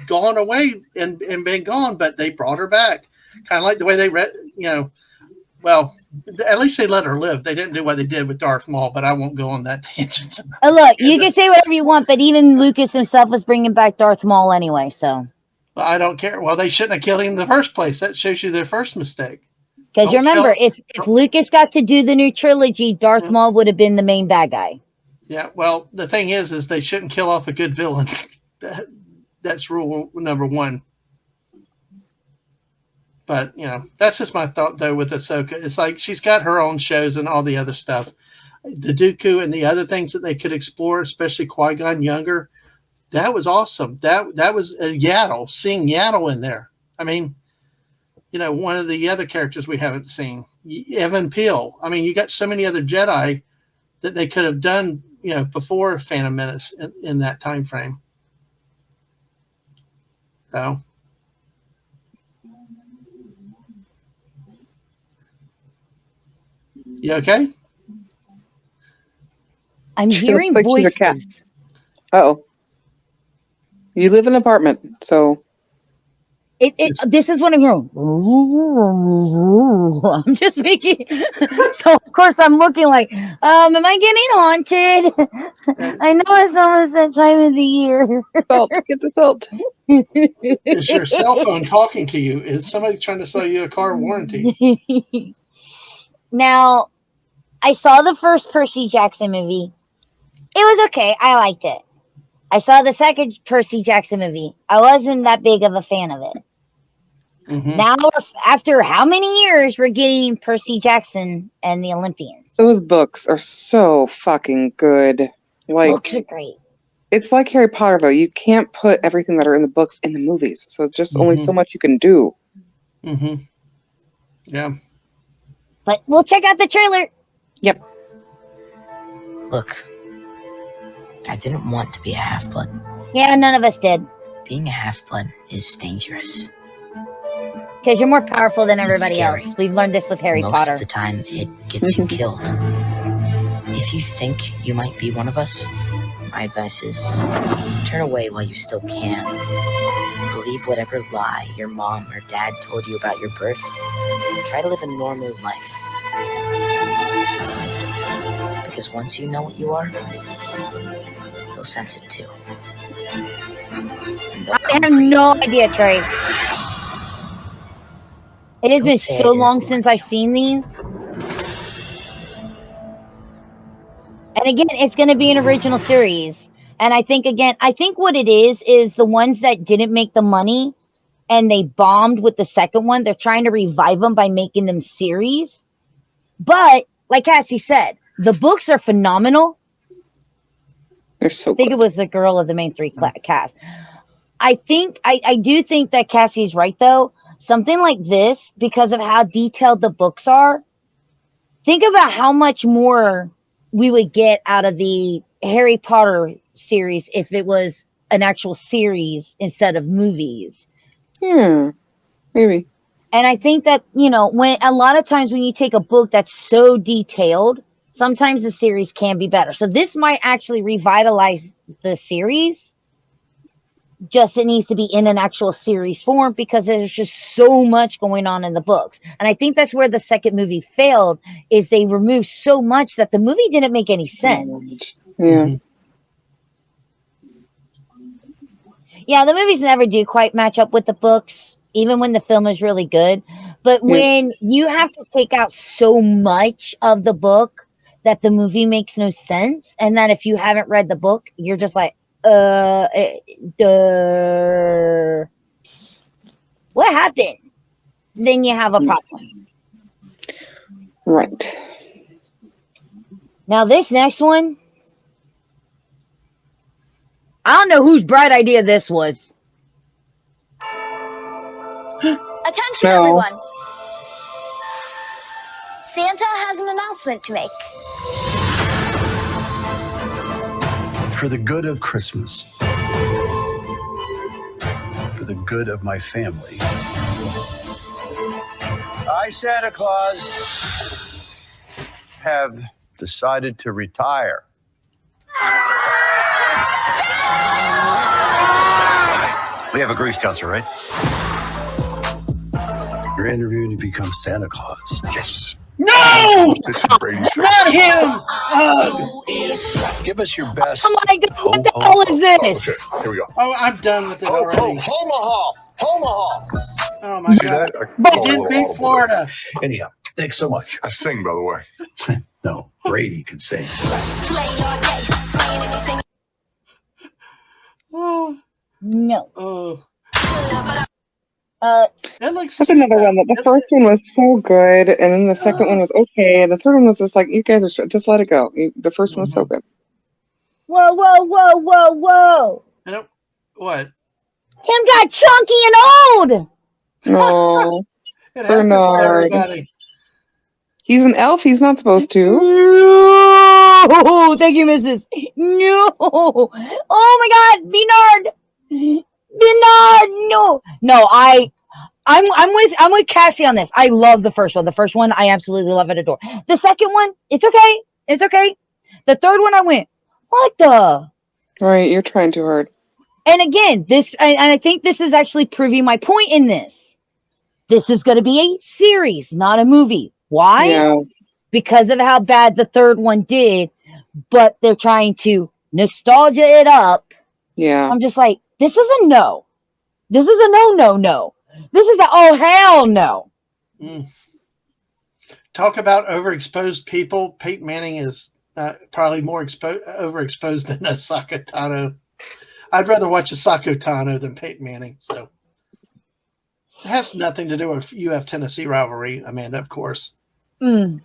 gone away and been gone, but they brought her back. Kind of like the way they well, at least they let her live. They didn't do what they did with Darth Maul, but I won't go on that tangent. Look, you can say whatever you want, but even Lucas himself was bringing back Darth Maul anyway, so. Well, I don't care. Well, they shouldn't have killed him in the first place. That shows you their first mistake. Because remember, if Lucas got to do the new trilogy, Darth Maul would have been the main bad guy. Yeah, well, the thing is they shouldn't kill off a good villain. That's rule number one. But, that's just my thought, though, with Ahsoka. It's like she's got her own shows and all the other stuff. The Dooku and the other things that they could explore, especially Qui-Gon younger, that was awesome. That was Yaddle, seeing Yaddle in there. I mean, one of the other characters we haven't seen, Evan Peel. I mean, you got so many other Jedi that they could have done, before Phantom Menace in that time frame. So, you okay? I'm hearing voices. Oh, you live in an apartment, so this is what I'm hearing. I'm just making. So of course I'm looking like, am I getting haunted? I know it's almost that time of the year. Salt, get the salt. Is your cell phone talking to you? Is somebody trying to sell you a car warranty? Now, I saw the first Percy Jackson movie. It was okay. I liked it. I saw the second Percy Jackson movie. I wasn't that big of a fan of it. Mm-hmm. Now, after how many years, we're getting Percy Jackson and the Olympians. Those books are so fucking good. Like, books are great. It's like Harry Potter, though. You can't put everything that are in the books in the movies. So it's just only so much you can do. Mm-hmm. Yeah. But we'll check out the trailer. Yep. Look, I didn't want to be a half-blood. Yeah, none of us did. Being a half-blood is dangerous. Because you're more powerful than It's everybody scary. else. We've learned this with Harry Most Potter. of the time, it gets you killed. If you think you might be one of us, my advice is turn away while you still can. Believe whatever lie your mom or dad told you about your birth. Try to live a normal life. Because once you know what you are, they'll sense it too. And they'll I have no idea, Trace. It has been so long since I've seen these. And again, it's going to be an original series. And I think what it is the ones that didn't make the money and they bombed with the second one, they're trying to revive them by making them series. But, like Cassie said, the books are phenomenal. They're so I think it was the girl of the main three cast. I do think that Cassie's right, though. Something like this, because of how detailed the books are, think about how much more we would get out of the Harry Potter series if it was an actual series instead of movies. Yeah, maybe. And I think that, when a lot of times when you take a book that's so detailed, sometimes the series can be better. So this might actually revitalize the series. Just it needs to be in an actual series form because there's just so much going on in the books. And I think that's where the second movie failed, is they removed so much that the movie didn't make any sense. Yeah. Yeah, the movies never do quite match up with the books, even when the film is really good. But when you have to take out so much of the book that the movie makes no sense, and that if you haven't read the book, you're just like, what happened? Then you have a problem. Right. Now this next one, I don't know whose bright idea this was. Attention, everyone. Santa has an announcement to make. For the good of Christmas. For the good of my family. I, Santa Claus, have decided to retire. We have a grief counselor, right? You're interviewing to become Santa Claus. Yes. No! Brady's face. Not him! Give us your best. Oh my God, what the hell is this? Okay, here we go. Oh, I'm done with it already. Omaha! Omaha! Oh my See God. that? But did beat Florida. Anyhow, thanks so much. I sing, by the way. No, Brady can sing. Oh. No. Oh. That's another one. The first one was so good, and then the second one was okay, and the third one was just like, you guys are just let it go. The first one was so good. Whoa, whoa, whoa, whoa, whoa. What? Him got chunky and old. No, It happens to Bernard. everybody. He's an elf. He's not supposed to. No, thank you, Mrs. No. Oh my God, Bernard, no. No, I'm with Cassie on this. I love the first one. The first one, I absolutely love and adore. The second one, it's okay. It's okay. The third one, I went, what the? Right, you're trying too hard. And again, I think this is actually proving my point in this. This is going to be a series, not a movie. Why? Yeah. Because of how bad the third one did, but they're trying to nostalgia it up. Yeah. I'm just like, this is a no. This is a no. This is a oh hell no. Talk about overexposed people. Peyton Manning is probably more overexposed than Asaka Tano. I'd rather watch a Sako Tano than Peyton Manning. So it has nothing to do with UF Tennessee rivalry, Amanda, of course. All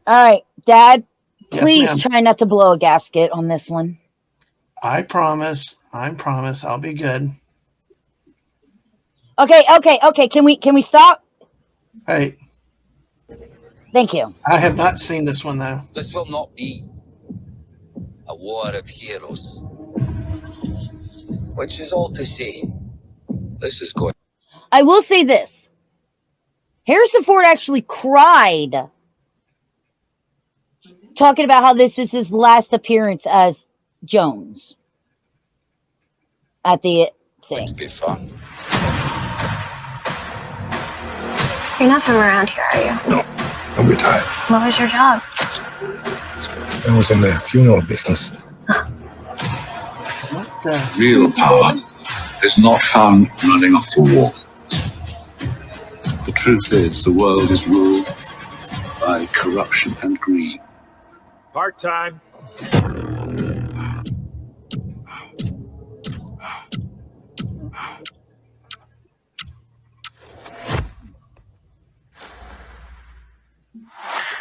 right, Dad, please ma'am. try not to blow a gasket on this one. I promise. I'll be good. Okay. Can we stop? Hey. Thank you. I have not seen this one, though. This will not be a war of heroes. Which is all to say, this is going. I will say this. Harrison Ford actually cried talking about how this is his last appearance as Jones at the thing. To be fun. You're not from around here, are you? No, I'm retired. What was your job? I was in the funeral business. Real power is not found running off to war. The truth is, the world is ruled by corruption and greed. Part-time.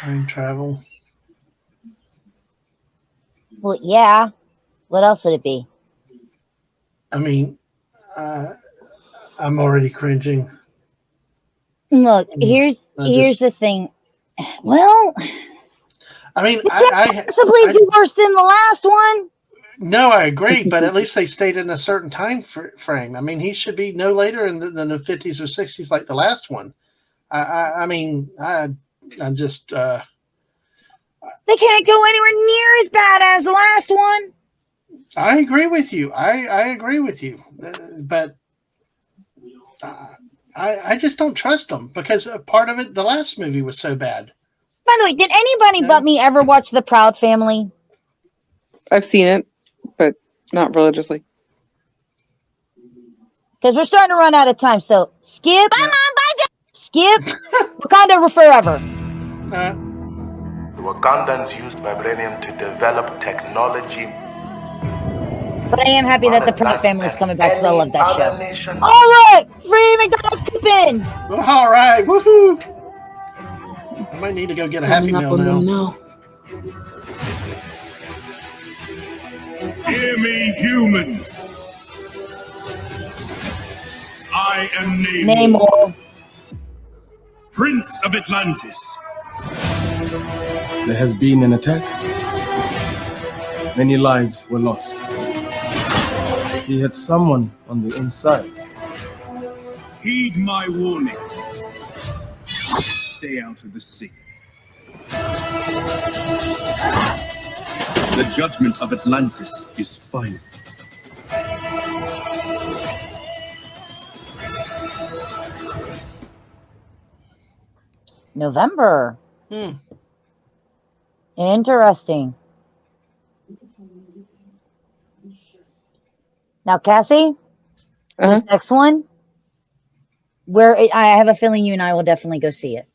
Time travel. Well, yeah. What else would it be? I mean, I'm already cringing. Look, here's the thing. Well, I mean, I possibly be worse than the last one. No, I agree, but at least they stayed in a certain time frame. I mean, he should be no later than the 50s or 60s like the last one. I'm just. They can't go anywhere near as bad as the last one. I agree with you. I agree with you, but I just don't trust them because part of it, the last movie was so bad. By the way, did anybody but me ever watch The Proud Family? I've seen it, but not religiously. Because we're starting to run out of time. So skip. Bye, Mom. Bye, Dad. Skip. Wakanda forever. The Wakandans used vibranium to develop technology. But I am happy that the Proud Family is coming back because I love that show. All right, free McDonald's coupons. All right, woohoo! I might need to go get a Happy Meal now. Hear me, humans. I am Namor, Prince of Atlantis. There has been an attack. Many lives were lost. He had someone on the inside. Heed my warning. Stay out of the sea. The judgment of Atlantis is final. November. Interesting. Now, Cassie, this next one, where I have a feeling you and I will definitely go see it.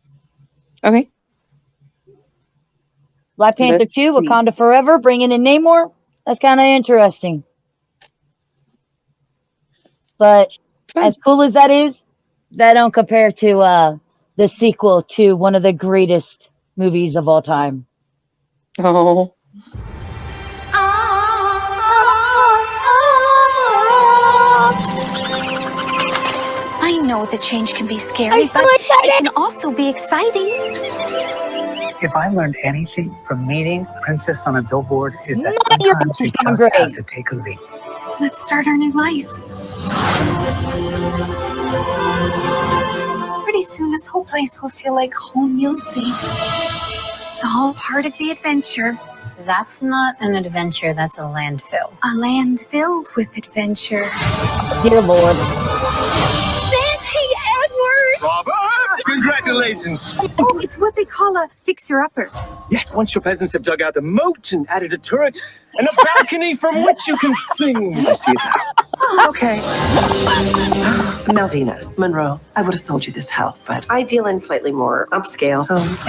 Okay. Black Panther 2, Wakanda Forever, bringing in Namor. That's kind of interesting. But as cool as that is, that don't compare to the sequel to one of the greatest movies of all time. Oh. I know that change can be scary, but it can also be exciting. If I learned anything from meeting Princess on a billboard, is that sometimes you just have to take a leap. Let's start our new life. Pretty soon, this whole place will feel like home, you'll see. It's all part of the adventure. That's not an adventure, that's a landfill. A land filled with adventure. Dear Lord. Fancy Edward! Robert! Congratulations! Oh, it's what they call a fixer-upper. Yes, once your peasants have dug out a moat and added a turret and a balcony from which you can sing. I see it now. Okay. Melvina, Monroe, I would have sold you this house, but I deal in slightly more upscale homes.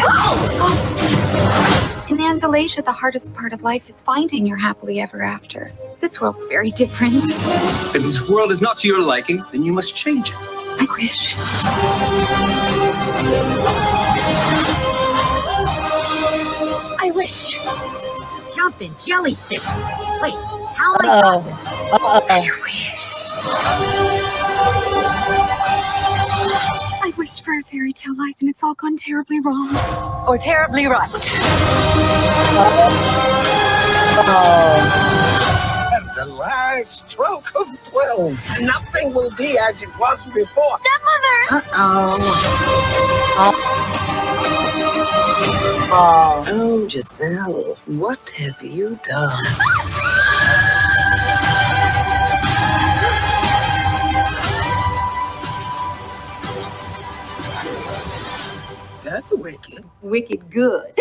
In Andalasia, the hardest part of life is finding your happily ever after. This world's very different. If this world is not to your liking, then you must change it. I wish. I wish. Jumping jelly stick. Wait, how am I jumping? I wish. I wished for a fairy tale life and it's all gone terribly wrong. Or terribly right. At the last stroke of 12, nothing will be as it was before. Stepmother! Oh, Giselle, what have you done? That's wicked. Wicked good.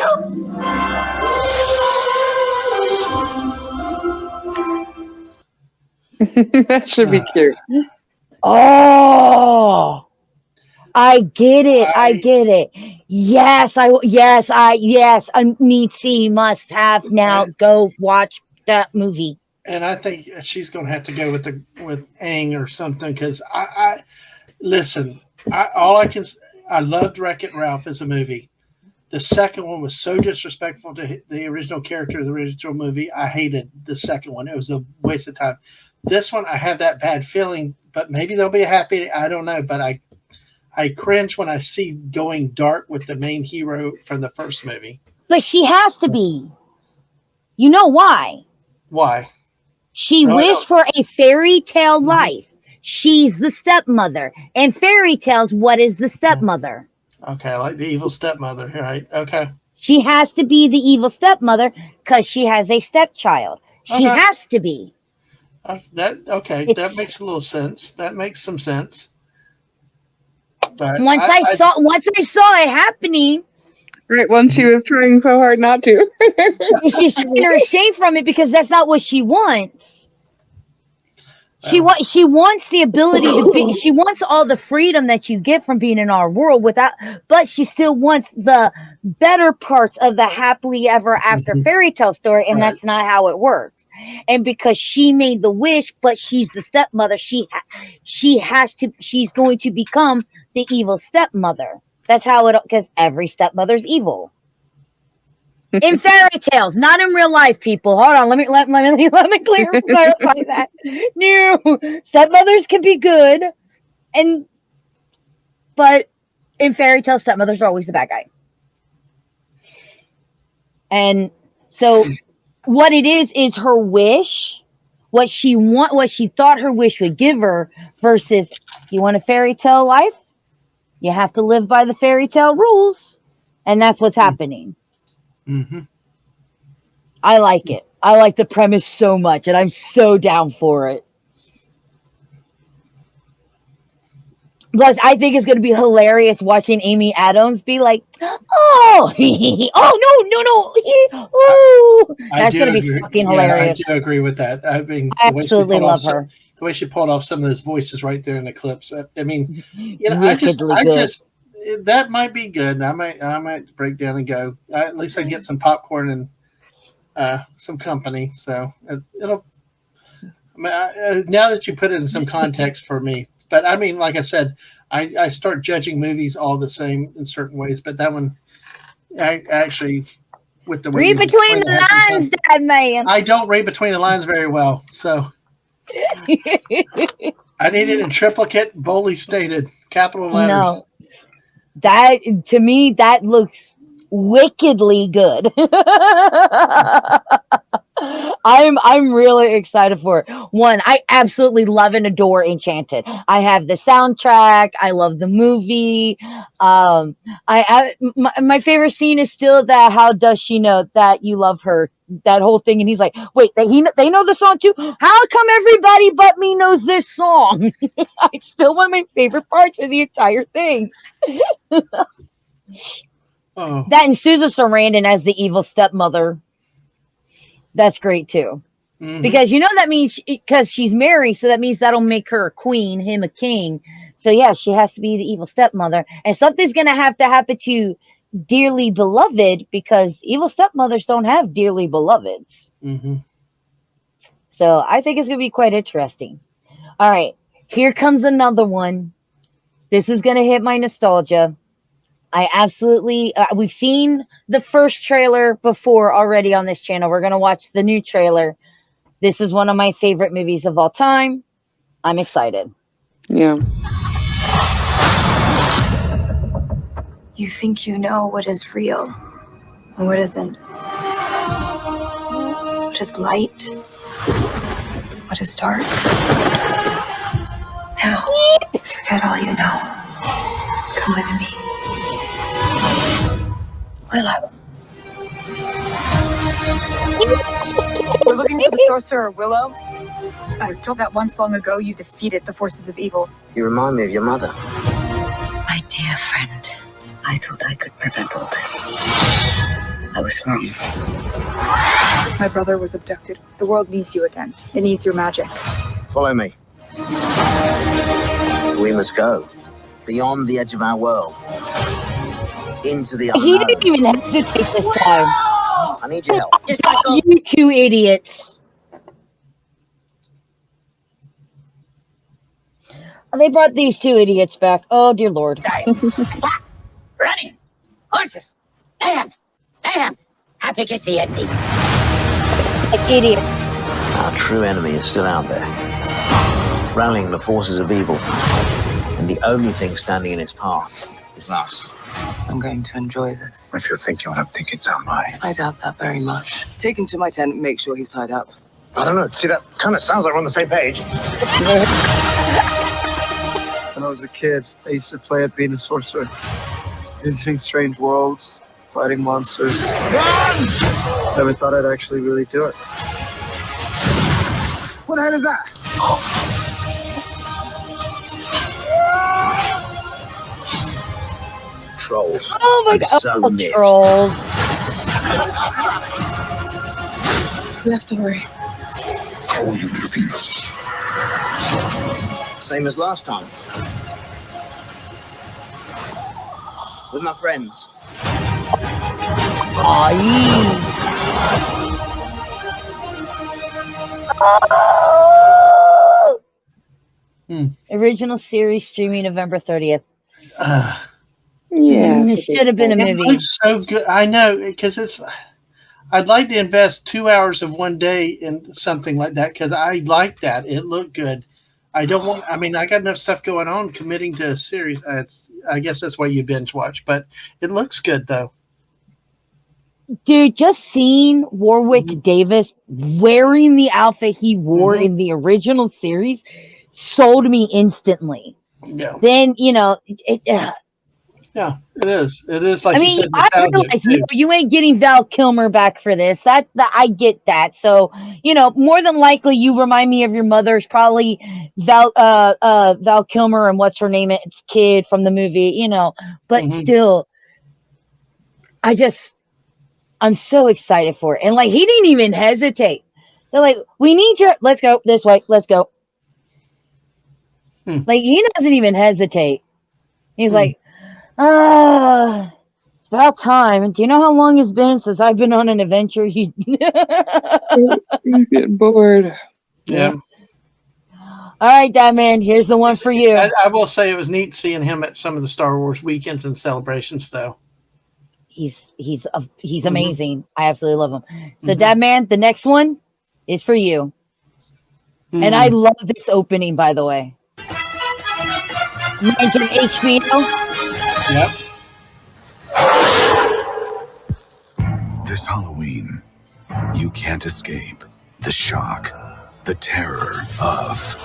That should be cute. Oh, I get it. I get it. Yes, me too must have now go watch that movie. And I think she's going to have to go with Aang or something because I listen. I loved Wreck-It Ralph as a movie. The second one was so disrespectful to the original character of the original movie. I hated the second one. It was a waste of time. This one, I have that bad feeling, but maybe they'll be happy. I don't know, but I cringe when I see going dark with the main hero from the first movie. But she has to be. You know why? Why? She wished for a fairy tale life. She's the stepmother. And fairy tales, what is the stepmother? Okay, like the evil stepmother, right? Okay. She has to be the evil stepmother because she has a stepchild. She has to be. That makes a little sense. That makes some sense. But once I saw it happening. Right, once she was trying so hard not to. She's trying to refrain from it because that's not what she wants. She wants the ability to be. She wants all the freedom that you get from being in our world but she still wants the better parts of the happily ever after fairy tale story, and that's not how it works. And because she made the wish, but she's the stepmother, she's going to become the evil stepmother. That's how because every stepmother's evil. In fairy tales, not in real life, people. Hold on, let me clarify that. No, stepmothers can be good, but in fairy tales, stepmothers are always the bad guy. And so, what it is her wish, what she thought her wish would give her, versus you want a fairy tale life, you have to live by the fairy tale rules, and that's what's happening. Mm-hmm. I like it. I like the premise so much, and I'm so down for it. Plus, I think it's going to be hilarious watching Amy Adams be like, "Oh, no, that's going to be fucking hilarious." I do agree with that. I mean, I absolutely love her. The way she pulled off some of those voices right there in the clips. I mean, that might be good. I might break down and go. At least I get some popcorn and some company. So it'll. Now that you put it in some context for me, but I mean, like I said, I start judging movies all the same in certain ways. But that one, I actually, with the way read between the lines, Dad, man. I don't read between the lines very well, so I need it in triplicate, boldly stated, capital letters. No. That, to me, that looks wickedly good. I'm really excited for it. One, I absolutely love and adore Enchanted. I have the soundtrack. I love the movie. My favorite scene is still that "How does she know that you love her?" That whole thing, and he's like, "Wait, they know the song too? How come everybody but me knows this song?" It's still one of my favorite parts of the entire thing. That and Susan Sarandon as the evil stepmother. That's great too. Mm-hmm. Because that means because she's married, so that means that'll make her a queen, him a king. So yeah, she has to be the evil stepmother, and something's gonna have to happen to Dearly Beloved because evil stepmothers don't have dearly beloveds. Mm-hmm. So I think it's going to be quite interesting. All right, here comes another one. This is going to hit my nostalgia. I absolutely, we've seen the first trailer before already on this channel. We're going to watch the new trailer. This is one of my favorite movies of all time. I'm excited. Yeah. You think you know what is real and what isn't. What is light? What is dark? Now, forget all you know. Come with me. Willow. We're looking for the sorcerer, Willow. I was told that once long ago you defeated the forces of evil. You remind me of your mother. My dear friend, I thought I could prevent all this. I was wrong. My brother was abducted. The world needs you again. It needs your magic. Follow me. We must go beyond the edge of our world. Into the unknown. He didn't even hesitate this time. I need your help. You two idiots. They brought these two idiots back. Oh, dear Lord. Running! Horses! Mayhem! Mayhem! Happy to see it. Like idiots. Our true enemy is still out there, rallying the forces of evil. And the only thing standing in its path is us. I'm going to enjoy this. If you're thinking what I'm thinking, so am I. I doubt that very much. Take him to my tent and make sure he's tied up. I don't know. See, that kind of sounds like we're on the same page. When I was a kid, I used to play at being a sorcerer, visiting strange worlds, fighting monsters. Run! Never thought I'd actually really do it. What the hell is that? Trolls. Oh my God. So Oh, mixed. trolls. We have to hurry. How will you defeat us? Same as last time. With my friends. Original series streaming November 30th. Yeah. It should have been a It movie. looks so good. I know, because it's. I'd like to invest 2 hours of one day in something like that because I like that. It looked good. I don't want. I mean, I got enough stuff going on. Committing to a series. I guess that's why you binge watch. But it looks good though. Dude, just seeing Warwick Davis wearing the outfit he wore in the original series sold me instantly. Yeah. Then, Yeah, it is. It is like I you mean, said. I realize you ain't getting Val Kilmer back for this. That I get that. So, more than likely you remind me of your mother's probably Val Kilmer and what's her name, it's kid from the movie, but still, I'm so excited for it. And like, he didn't even hesitate. They're like, we need your, let's go this way. Let's go. Like, he doesn't even hesitate. He's like, it's about time. Do you know how long it's been since I've been on an adventure? He's getting bored. Yeah. All right, Dad Man, here's the one for you. I will say it was neat seeing him at some of the Star Wars weekends and celebrations, though. He's amazing. I absolutely love him. So, Dad Man, the next one is for you. And I love this opening, by the way. Mention HBO. Yep. This Halloween, you can't escape the shock, the terror of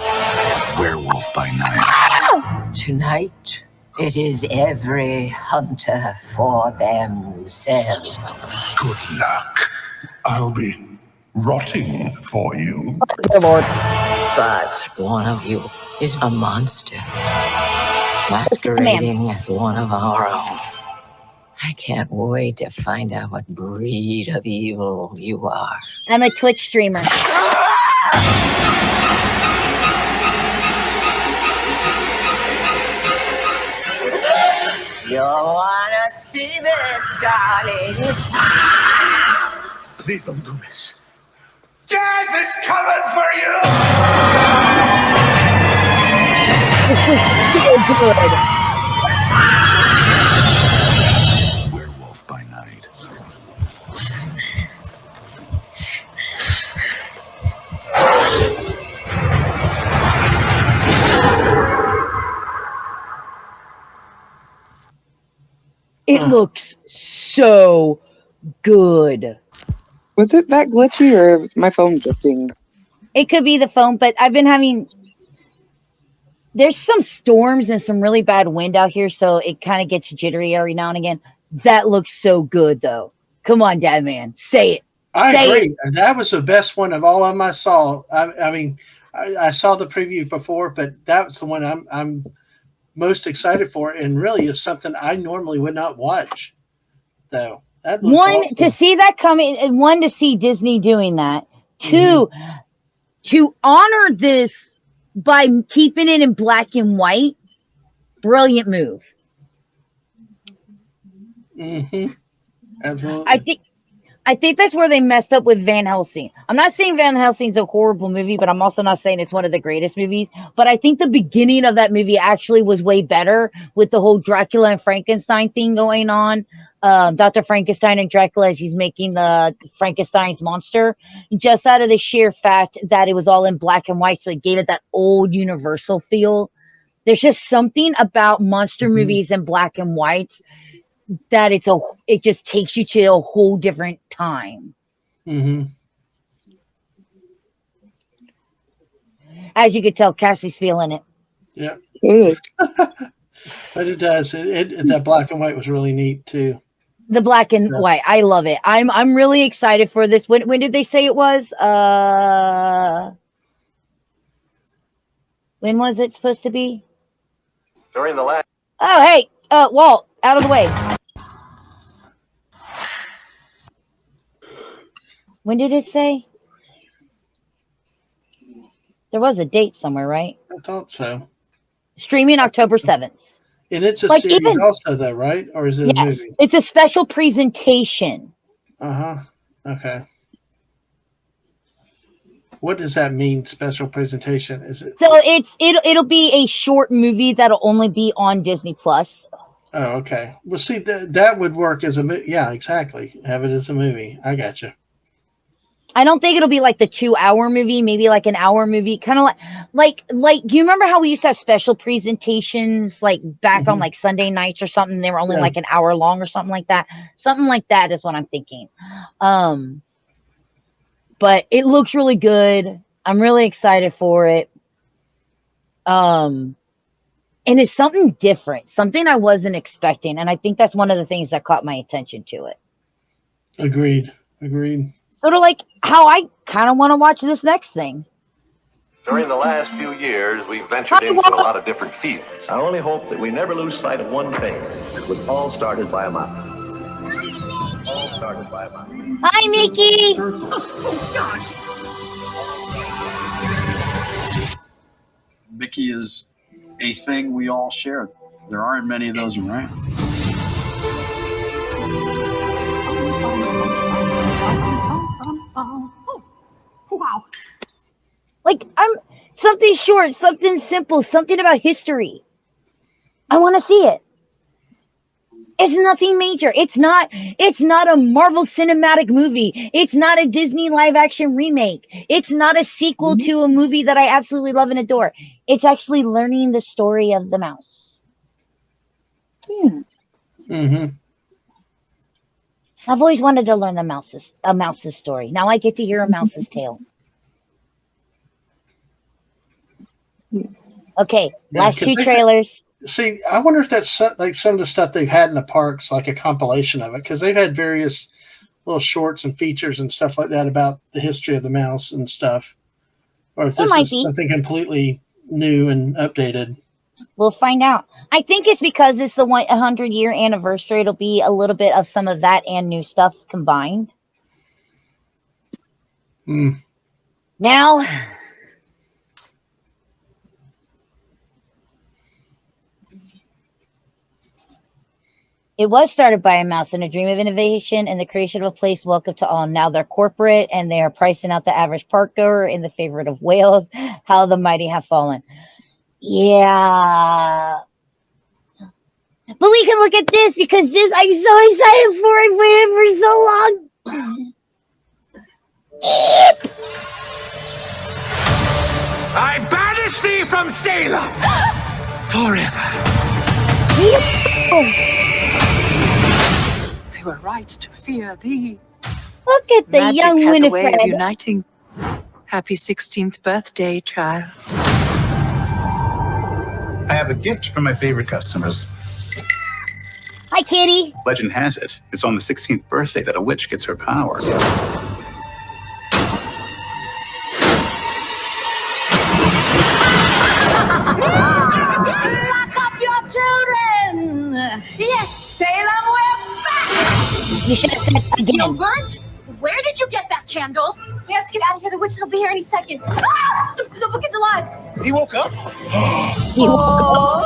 Werewolf by Night. Tonight, it is every hunter for themselves. Good luck. I'll be rotting for you. Dear Lord. But one of you is a monster, masquerading as one of our own. I can't wait to find out what breed of evil you are. I'm a Twitch streamer. You wanna see this, darling? Please don't do this. Death is coming for you! This looks so good. Werewolf by night. It looks so good. Was it that glitchy or was my phone glitching? It could be the phone, but I've been having. There's some storms and some really bad wind out here, so it kind of gets jittery every now and again. That looks so good, though. Come on, Dad, man, say it. I Say agree. it. That was the best one of all of them I saw. I mean, I saw the preview before, but that was the one I'm most excited for, and really is something I normally would not watch. Though that looks One, awesome. to see that coming, and one, to see Disney doing that. Two, to honor this by keeping it in black and white. Brilliant move. Absolutely. I think that's where they messed up with Van Helsing. I'm not saying Van Helsing's a horrible movie, but I'm also not saying it's one of the greatest movies. But I think the beginning of that movie actually was way better with the whole Dracula and Frankenstein thing going on. Dr. Frankenstein and Dracula as he's making the Frankenstein's monster, just out of the sheer fact that it was all in black and white, so it gave it that old Universal feel. There's just something about monster movies in black and white that it just takes you to a whole different time. As you could tell, Cassie's feeling it. Yeah. But it does. That black and white was really neat too. The black and white, I love it. I'm really excited for this. When did they say it was? When was it supposed to be? During the last. Oh, hey, Walt, out of the way. When did it say? There was a date somewhere, right? I thought so. Streaming October 7th. And it's a series also, though, right? Or is it a movie? It's a special presentation. Okay. What does that mean? Special presentation? Is it? So it'll be a short movie that'll only be on Disney Plus. Oh, okay. Well, see, that would work as a movie. Yeah, exactly. Have it as a movie. I got you. I don't think it'll be like the 2-hour movie, maybe like an hour movie, kind of like you remember how we used to have special presentations like back on like Sunday nights or something? They were only like an hour long or something like that. Something like that is what I'm thinking. But it looks really good. I'm really excited for it. And it's something different, something I wasn't expecting, and I think that's one of the things that caught my attention to it. Agreed. Sort of like how I kind of want to watch this next thing. During the last few years, we've ventured into a lot of different fields. I only hope that we never lose sight of one thing. It was all started by a mouse. All started by a mouse. Hi, Mickey! Mickey is a thing we all share. There aren't many of those around. Wow. Like, something short, something simple, something about history. I want to see it. It's nothing major. It's not a Marvel Cinematic movie. It's not a Disney live action remake. It's not a sequel to a movie that I absolutely love and adore. It's actually learning the story of the mouse. I've always wanted to learn a mouse's story. Now I get to hear a mouse's tale. Okay, last two trailers. See, I wonder if that's like some of the stuff they've had in the parks, like a compilation of it, because they've had various little shorts and features and stuff like that about the history of the mouse and stuff. Or if this is something completely new and updated. We'll find out. I think it's because it's the 100-year anniversary. It'll be a little bit of some of that and new stuff combined. Now, It was started by a mouse in a dream of innovation and the creation of a place welcome to all. Now they're corporate and they are pricing out the average parkgoer in the favor of whales. How the mighty have fallen. Yeah. But we can look at this because this I'm so excited for. I've waited for so long. I banish thee from Salem forever. They were right to fear thee. Look at the Magic young has a way of Winifred. uniting. Happy 16th birthday, child. I have a gift for my favorite customers. Hi, kitty. Legend has it, it's on the 16th birthday that a witch gets her powers. Lock up your children! Yes, Salem, we're back! You should have said again. Gilbert? Where did you get that candle? We have to get out of here. The witches will be here any second. Ah! The book is alive. He woke up? He woke up.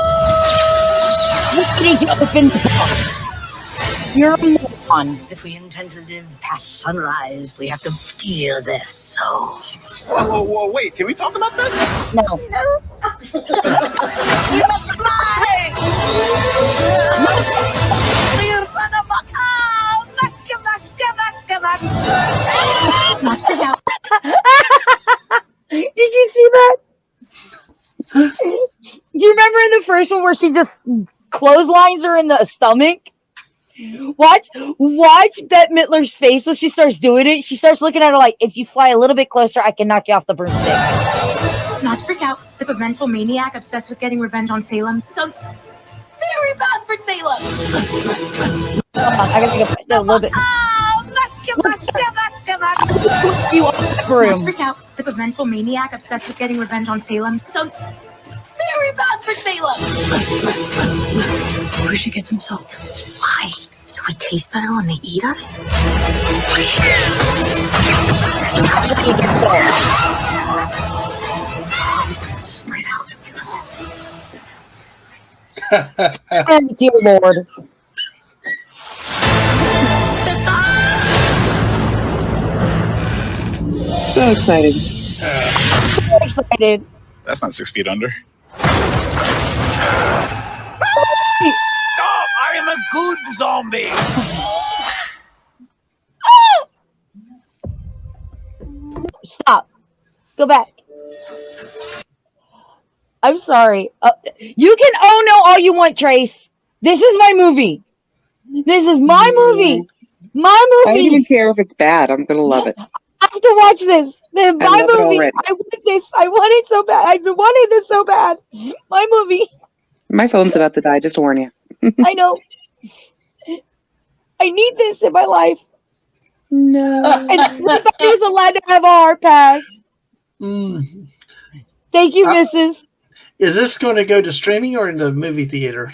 Look at you open the book. You're a moron. If we intend to live past sunrise, we have to steal their souls. Whoa, wait, can we talk about this? No. No. You must fly! Not for now. Did you see that? Do you remember in the first one where she just clotheslines her in the stomach? Watch Bette Midler's face when she starts doing it. She starts looking at her like, if you fly a little bit closer, I can knock you off the broomstick. Not to freak out. The vengeful maniac obsessed with getting revenge on Salem. Sounds very bad for Salem. Hold on, I gotta take a little bit. You off the broom. Not to freak out. The vengeful maniac obsessed with getting revenge on Salem. Sounds very bad for Salem. We should get some salt. Why? So we taste better when they eat us? Spread out. Thank you, Lord. So excited. So excited. That's not 6 feet under. Stop! I am a good zombie. Stop. Go back. I'm sorry. You can oh no all you want, Trace. This is my movie. This is my movie. My I don't movie. even care if it's bad. I'm gonna love it. I have to watch this. My love it movie. already. I want this. I want it so bad. I've been wanting this so bad. My movie. My phone's about to die, just to warn you. I know. I need this in my life. No. And everybody's allowed to have a hard pass. Thank you, Mrs. Is this going to go to streaming or in the movie theater?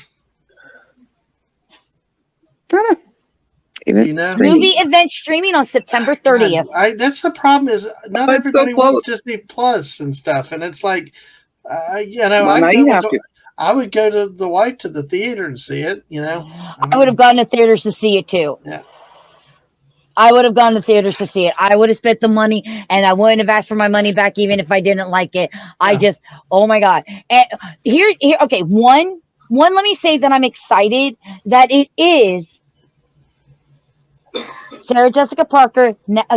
Even you know? Movie event streaming on September 30th. That's the problem is not But it's everybody so close. wants Disney Plus and stuff. And it's like, you know, Well, now you have to. I would go to the wife to the theater and see it, you know. I would have gone to theaters to see it too. Yeah. I would have gone to theaters to see it. I would have spent the money and I wouldn't have asked for my money back even if I didn't like it. I just, oh my God. And here, okay, one, let me say that I'm excited that it is Sarah Jessica Parker,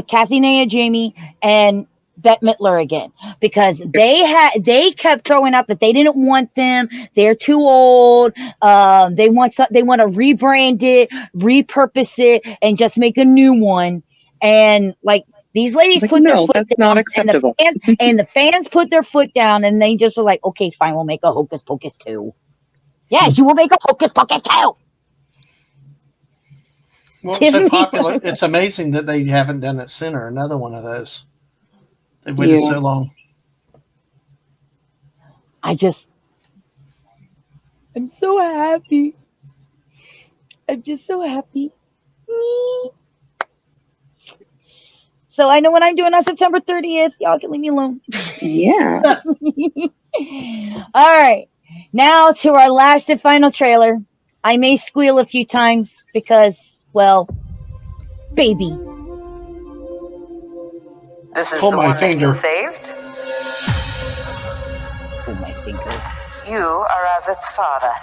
Kathy Najimy, and Bette Midler again, because they kept throwing up that they didn't want them. They're too old. They want to rebrand it, repurpose it, and just make a new one. And like these ladies put their foot that's down, not acceptable. and the fans put their foot down, and they just were like, okay, fine, we'll make a Hocus Pocus 2. Yes, you will make a Hocus Pocus 2. Well, it's so popular. It's amazing that they haven't done it sooner. Another one of those. They've waited so long. I'm so happy. I'm just so happy. So I know what I'm doing on September 30th. Y'all can leave me alone. Yeah. All right. Now to our last and final trailer. I may squeal a few times because, well, baby. This is Pull the my one that finger. you saved? Pull my finger. You are as its father.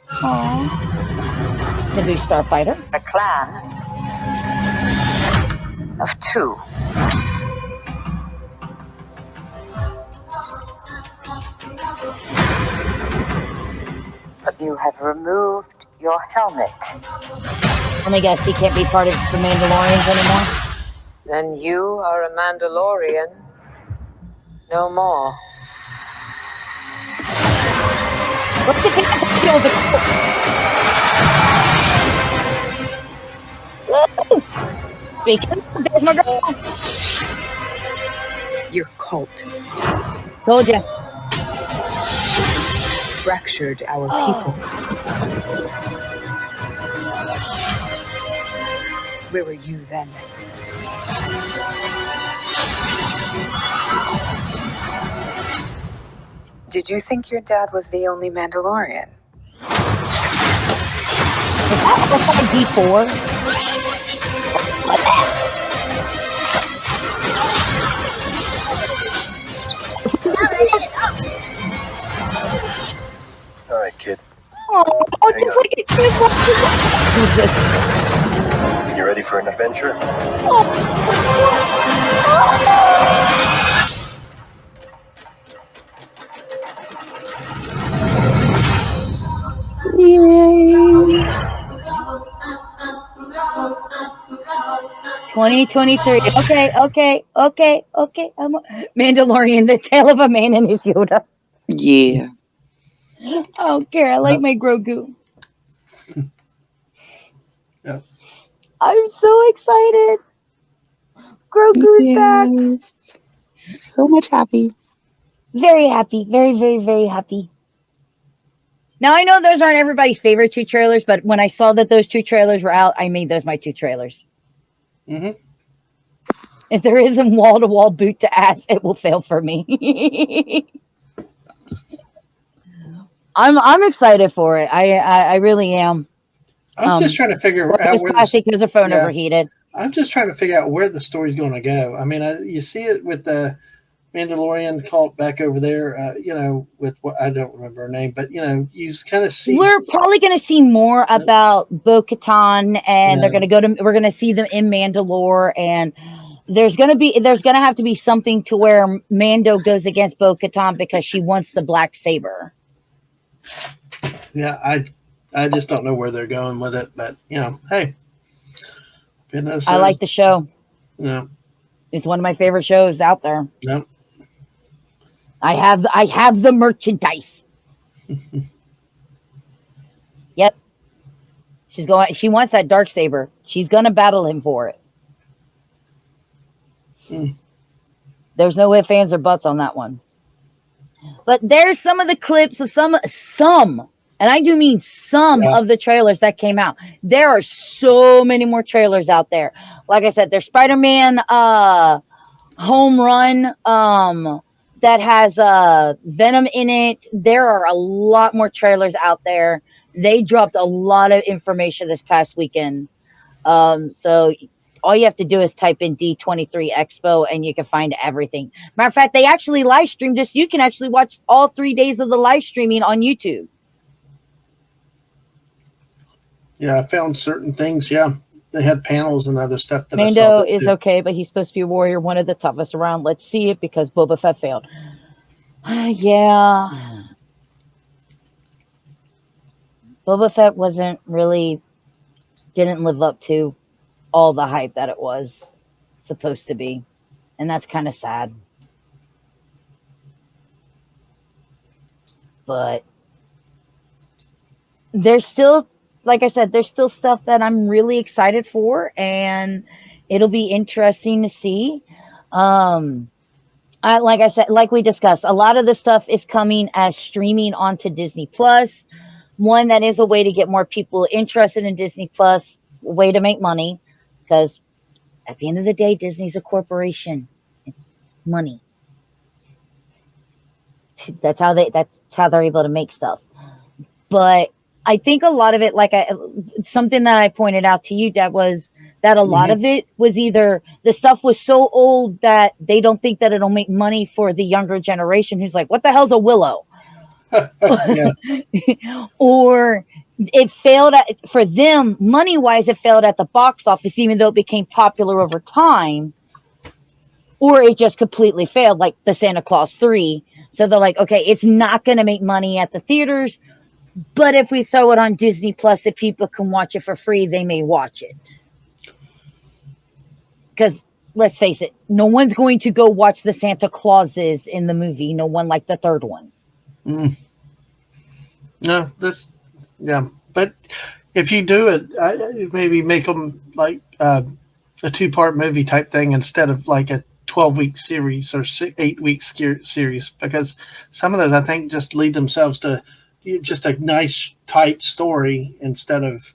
Aww. Naboo Starfighter. A clan of 2. But you have removed your helmet. Let me guess, he can't be part of the Mandalorians anymore? Then you are a Mandalorian. No more. What's the kill the Speaking, there's my girl. Your cult Told ya. fractured our people. Where were you then? Did you think your dad was the only Mandalorian? Is that D4? All right, kid. Oh, just like a kid watching. Jesus. You ready for an adventure? Yay! 2023. Okay. Mandalorian, the tale of a man and his Yoda. Yeah. I don't care. I like my Grogu. Yep. I'm so excited. Grogu's back. So much happy. Very happy. Very happy. Now, I know those aren't everybody's favorite 2 trailers, but when I saw that those 2 trailers were out, I made those my 2 trailers. Mm-hmm. If there isn't wall-to-wall boot to ass, it will fail for me. I'm excited for it. I really am. I'm just trying to figure out where because the phone overheated. I'm just trying to figure out where the story's going to go. I mean, you see it with the Mandalorian cult back over there, with what I don't remember her name, but you kind of see. We're probably going to see more about Bo-Katan, and they're going to we're going to see them in Mandalore, and there's going to have to be something to where Mando goes against Bo-Katan because she wants the black saber. Yeah, I just don't know where they're going with it, but hey. I like the show. Yeah. It's one of my favorite shows out there. Yep. I have the merchandise. Yep. She wants that dark saber. She's going to battle him for it. There's no ifs, ands, or buts on that one. But there's some of the clips of some, and I do mean some of the trailers that came out. There are so many more trailers out there. Like I said, there's Spider-Man Home Run that has Venom in it. There are a lot more trailers out there. They dropped a lot of information this past weekend. So all you have to do is type in D23 Expo and you can find everything. Matter of fact, they actually live streamed this. You can actually watch all 3 days of the live streaming on YouTube. Yeah, I found certain things. Yeah, they had panels and other stuff. That Mando is okay, but he's supposed to be a warrior, one of the toughest around. Let's see it because Boba Fett failed. Yeah. Boba Fett didn't live up to all the hype that it was supposed to be. And that's kind of sad. But there's still, like I said, there's still stuff that I'm really excited for, and it'll be interesting to see. Like I said, like we discussed, a lot of the stuff is coming as streaming onto Disney Plus. One, that is a way to get more people interested in Disney Plus, a way to make money, because at the end of the day, Disney's a corporation. It's money. That's how they're able to make stuff. But I think a lot of it, something that I pointed out to you, Dad, was that a lot of it was either the stuff was so old that they don't think that it'll make money for the younger generation who's like, what the hell's a willow? Or it failed for them money wise, it failed at the box office, even though it became popular over time, or it just completely failed, like the Santa Claus 3. So they're like, okay, it's not going to make money at the theaters, but if we throw it on Disney Plus, if people can watch it for free, they may watch it. Because let's face it, no one's going to go watch the Santa Clauses in the movie. No one like the third one. No, but if you do it, maybe make them like a 2-part movie type thing instead of like a 12-week series or 8-week series, because some of those I think just lead themselves to just a nice tight story instead of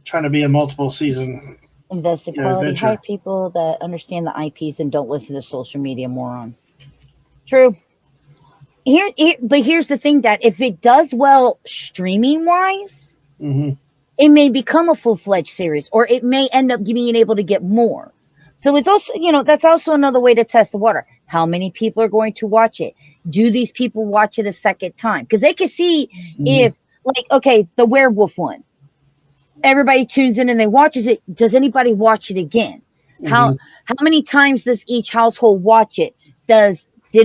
trying to be a multiple season. Invest in quality, hire people that understand the IPs and don't listen to social media morons. True. But here's the thing, that if it does well streaming wise, it may become a full-fledged series, or it may end up being able to get more. So it's also, that's also another way to test the water. How many people are going to watch it? Do these people watch it a second time? Because they can see if, like, okay, the werewolf one, everybody tunes in and they watches it. Does anybody watch it again? How many times does each household watch it? Did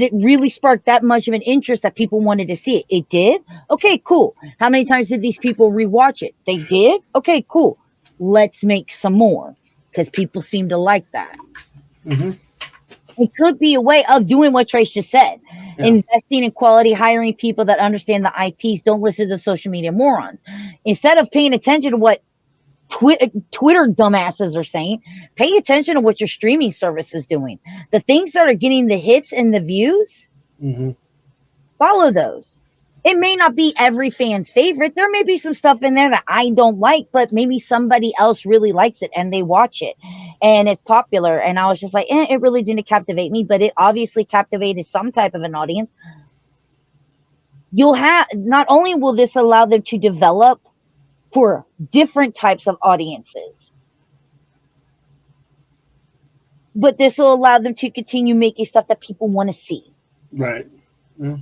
it really spark that much of an interest that people wanted to see it? It did? Okay, cool. How many times did these people rewatch it? They did? Okay, cool. Let's make some more, because people seem to like that. It could be a way of doing what Trace just said. Yeah. Investing in quality, hiring people that understand the IPs, don't listen to social media morons. Instead of paying attention to what Twitter dumbasses are saying, pay attention to what your streaming service is doing. The things that are getting the hits and the views, follow those. It may not be every fan's favorite. There may be some stuff in there that I don't like, but maybe somebody else really likes it and they watch it and it's popular. And I was just like, it really didn't captivate me, but it obviously captivated some type of an audience. Not only will this allow them to develop for different types of audiences, but this will allow them to continue making stuff that people want to see. Right. Yeah.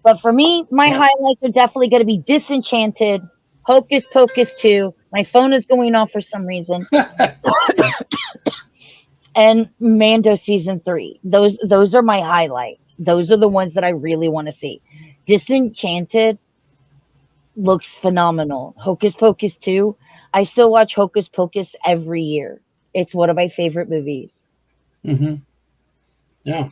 But for me, my highlights are definitely going to be Disenchanted, Hocus Pocus 2. My phone is going off for some reason. And Mando Season 3. Those are my highlights. Those are the ones that I really want to see. Disenchanted looks phenomenal. Hocus Pocus 2. I still watch Hocus Pocus every year. It's one of my favorite movies. Yeah.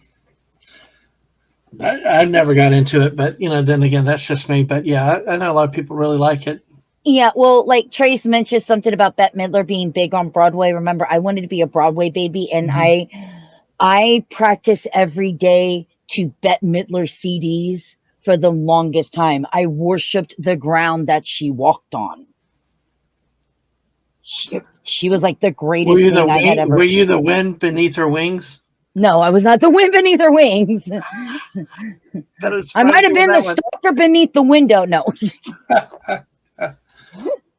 I never got into it, but then again, that's just me. But yeah, I know a lot of people really like it. Yeah, well, like Trace mentioned something about Bette Midler being big on Broadway. Remember, I wanted to be a Broadway baby, and I practice every day to Bette Midler CDs for the longest time. I worshipped the ground that she walked on. She was like the greatest thing I had ever. Were you the wind beneath her wings? No, I was not the wind beneath her wings. I might have been the stalker beneath the window. No.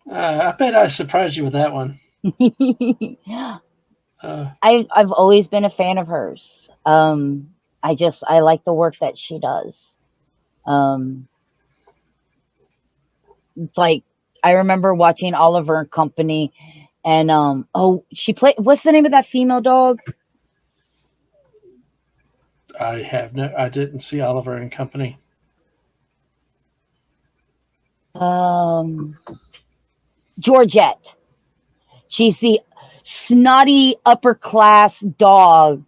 I bet I surprised you with that one. I've always been a fan of hers. I like the work that she does. It's like, I remember watching Oliver and Company, and she played. What's the name of that female dog? I didn't see Oliver and Company. Georgette. She's the snotty upper class dog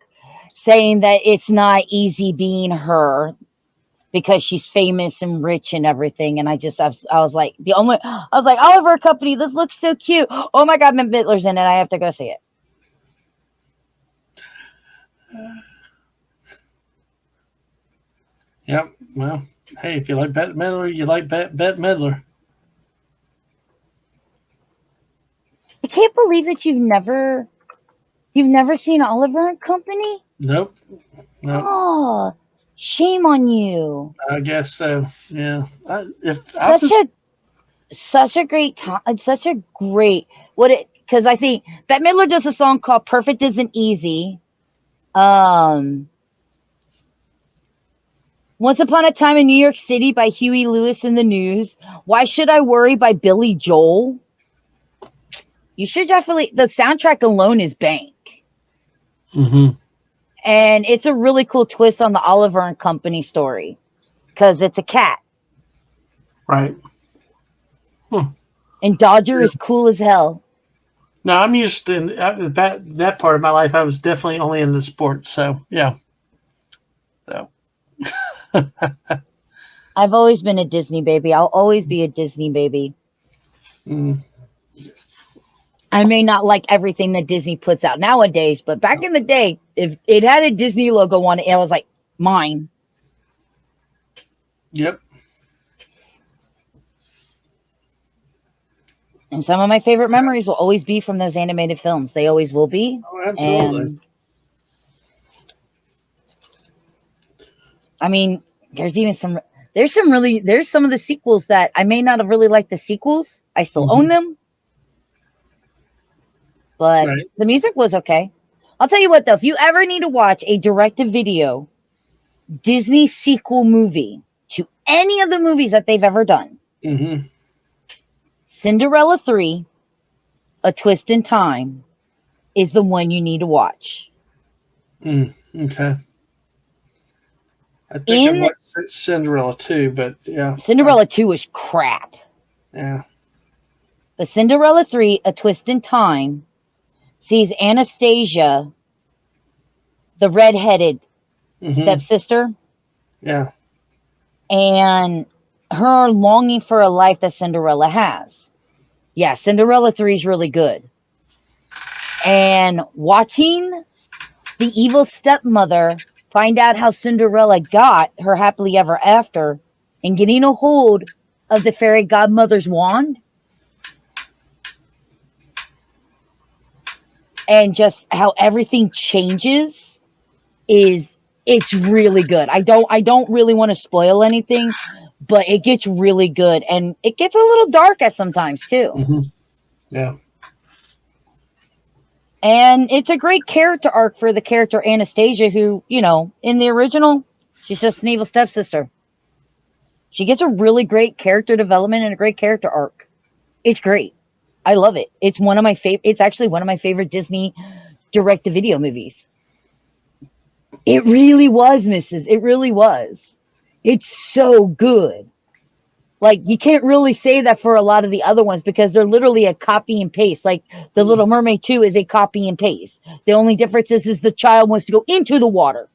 saying that it's not easy being her because she's famous and rich and everything. And I was like, Oliver and Company, this looks so cute. Oh my God, Bette Midler's in it. I have to go see it. Yep. Well, hey, if you like Bette Midler, you like Bette Midler. I can't believe that you've never seen Oliver and Company. Nope. Oh, Shame on you. I guess so. Yeah. Such a great time. It's such a great because I think Bette Midler does a song called "Perfect Isn't Easy." Once Upon a Time in New York City by Huey Lewis and the News. Why Should I Worry by Billy Joel. You should definitely. The soundtrack alone is bank. Mm-hmm. And it's a really cool twist on the Oliver and Company story because it's a cat. Right. And Dodger is cool as hell. No, I'm used to that part of my life. I was definitely only into sports. So, yeah. So. I've always been a Disney baby. I'll always be a Disney baby. Mm. I may not like everything that Disney puts out nowadays, but back in the day, if it had a Disney logo on it, I was like, mine. Yep. And some of my favorite memories will always be from those animated films. They always will be. Oh, absolutely. And, I mean, there's some of the sequels that I may not have really liked the sequels. I still own them. But the music was okay. I'll tell you what, though, if you ever need to watch a direct-to-video Disney sequel movie to any of the movies that they've ever done, Cinderella 3, A Twist in Time, is the one you need to watch. Okay. I think I watched Cinderella 2, but yeah. Cinderella 2 was crap. Yeah. But Cinderella 3, A Twist in Time, sees Anastasia, the redheaded stepsister. Yeah. And her longing for a life that Cinderella has. Yeah, Cinderella 3 is really good. And watching the evil stepmother find out how Cinderella got her happily ever after and getting a hold of the fairy godmother's wand and just how everything changes it's really good. I don't really want to spoil anything, but it gets really good and it gets a little dark at sometimes too. Yeah. And it's a great character arc for the character Anastasia, who, in the original, she's just an evil stepsister. She gets a really great character development and a great character arc. It's great. I love it. It's actually one of my favorite Disney direct-to-video movies. It really was, Mrs. It really was. It's so good. Like, you can't really say that for a lot of the other ones because they're literally a copy and paste. Like, The Little Mermaid 2 is a copy and paste. The only difference is the child wants to go into the water.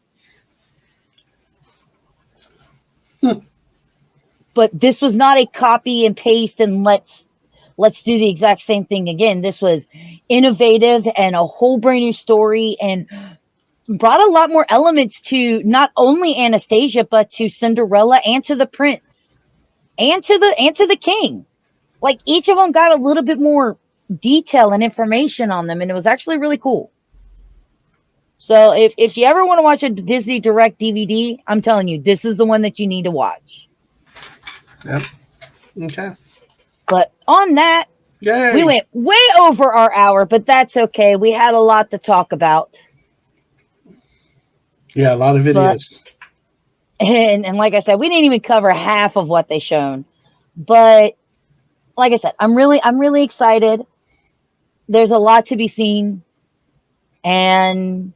But this was not a copy and paste and let's do the exact same thing again. This was innovative and a whole brand new story and brought a lot more elements to not only Anastasia, but to Cinderella and to the prince and to the king. Like, each of them got a little bit more detail and information on them, and it was actually really cool. So if you ever want to watch a Disney Direct DVD, I'm telling you, this is the one that you need to watch. Yep. Okay. But on that, we went way over our hour, but that's okay. We had a lot to talk about. Yeah, a lot of videos. And like I said, we didn't even cover half of what they shown. But like I said, I'm really excited. There's a lot to be seen. And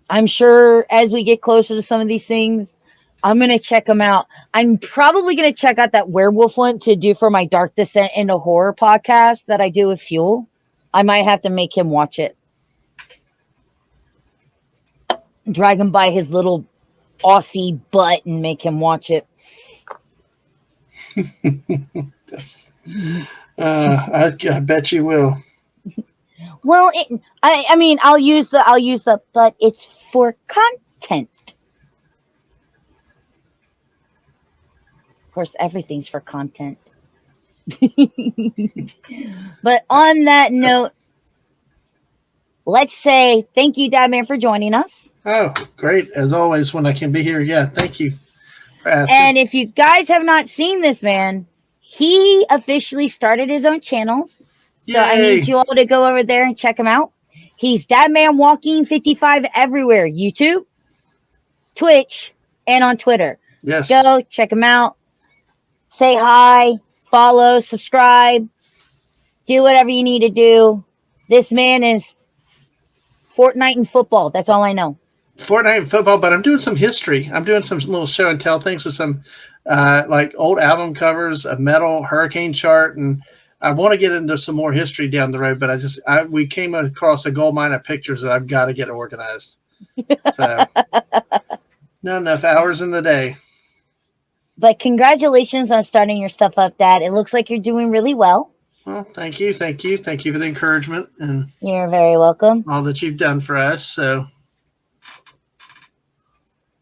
I'm sure as we get closer to some of these things, I'm going to check them out. I'm probably going to check out that werewolf one to do for my Dark Descent into Horror podcast that I do with Fuel. I might have to make him watch it. Drag him by his little Aussie butt and make him watch it. I bet you will. Well, I mean, I'll use the, but it's for content. Of course, everything's for content. But on that note, let's say thank you, Dadman, for joining us. Oh, great. As always, when I can be here. Yeah, thank you for asking. And if you guys have not seen this man, he officially started his own channels. So I need you all to go over there and check him out. He's Dadman Walking 55 everywhere. YouTube, Twitch, and on Twitter. Yes. Go check him out. Say hi, follow, subscribe. Do whatever you need to do. This man is Fortnite and football. That's all I know. Fortnite and football, but I'm doing some history. I'm doing some little show and tell things with some like old album covers, a metal hurricane chart, and I want to get into some more history down the road. But we came across a gold mine of pictures that I've got to get organized. So not enough hours in the day. But congratulations on starting your stuff up, Dad. It looks like you're doing really well. Well, thank you for the encouragement, and you're very welcome. All that you've done for us. So,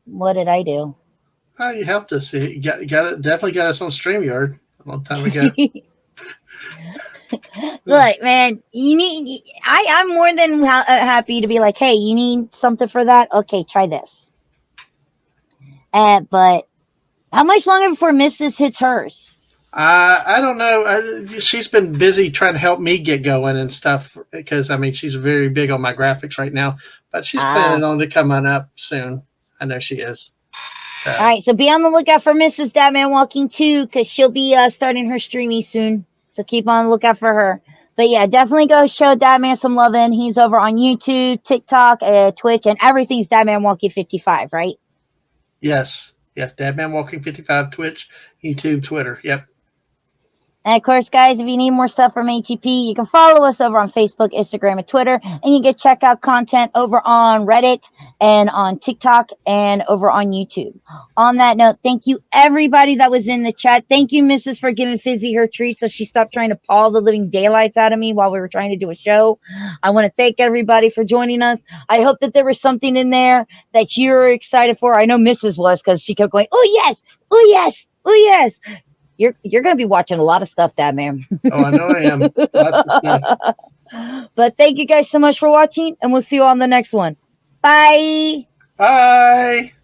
what did I do? Oh, you helped us. You definitely got us on StreamYard a long time ago. Look, man, I'm more than happy to be like, hey, you need something for that? Okay, try this. But how much longer before Mrs. hits hers? I don't know. She's been busy trying to help me get going and stuff because, I mean, she's very big on my graphics right now. But she's planning on to come on up soon. I know she is. All right, so be on the lookout for Mrs. Dadman Walking too, because she'll be starting her streaming soon. So keep on the lookout for her. But yeah, definitely go show Dadman some loving. He's over on YouTube, TikTok, Twitch, and everything's Dadman Walking 55, right? Yes, Dadman Walking 55, Twitch, YouTube, Twitter. Yep. And of course, guys, if you need more stuff from AGP, you can follow us over on Facebook, Instagram, and Twitter. And you can check out content over on Reddit and on TikTok and over on YouTube. On that note, thank you, everybody that was in the chat. Thank you, Mrs., for giving Fizzy her treat so she stopped trying to paw the living daylights out of me while we were trying to do a show. I want to thank everybody for joining us. I hope that there was something in there that you're excited for. I know Mrs. was because she kept going, oh, yes, oh, yes, oh, yes. You're going to be watching a lot of stuff, Dadman. Oh, I know I am. Lots of stuff. But thank you guys so much for watching, and we'll see you on the next one. Bye. Bye.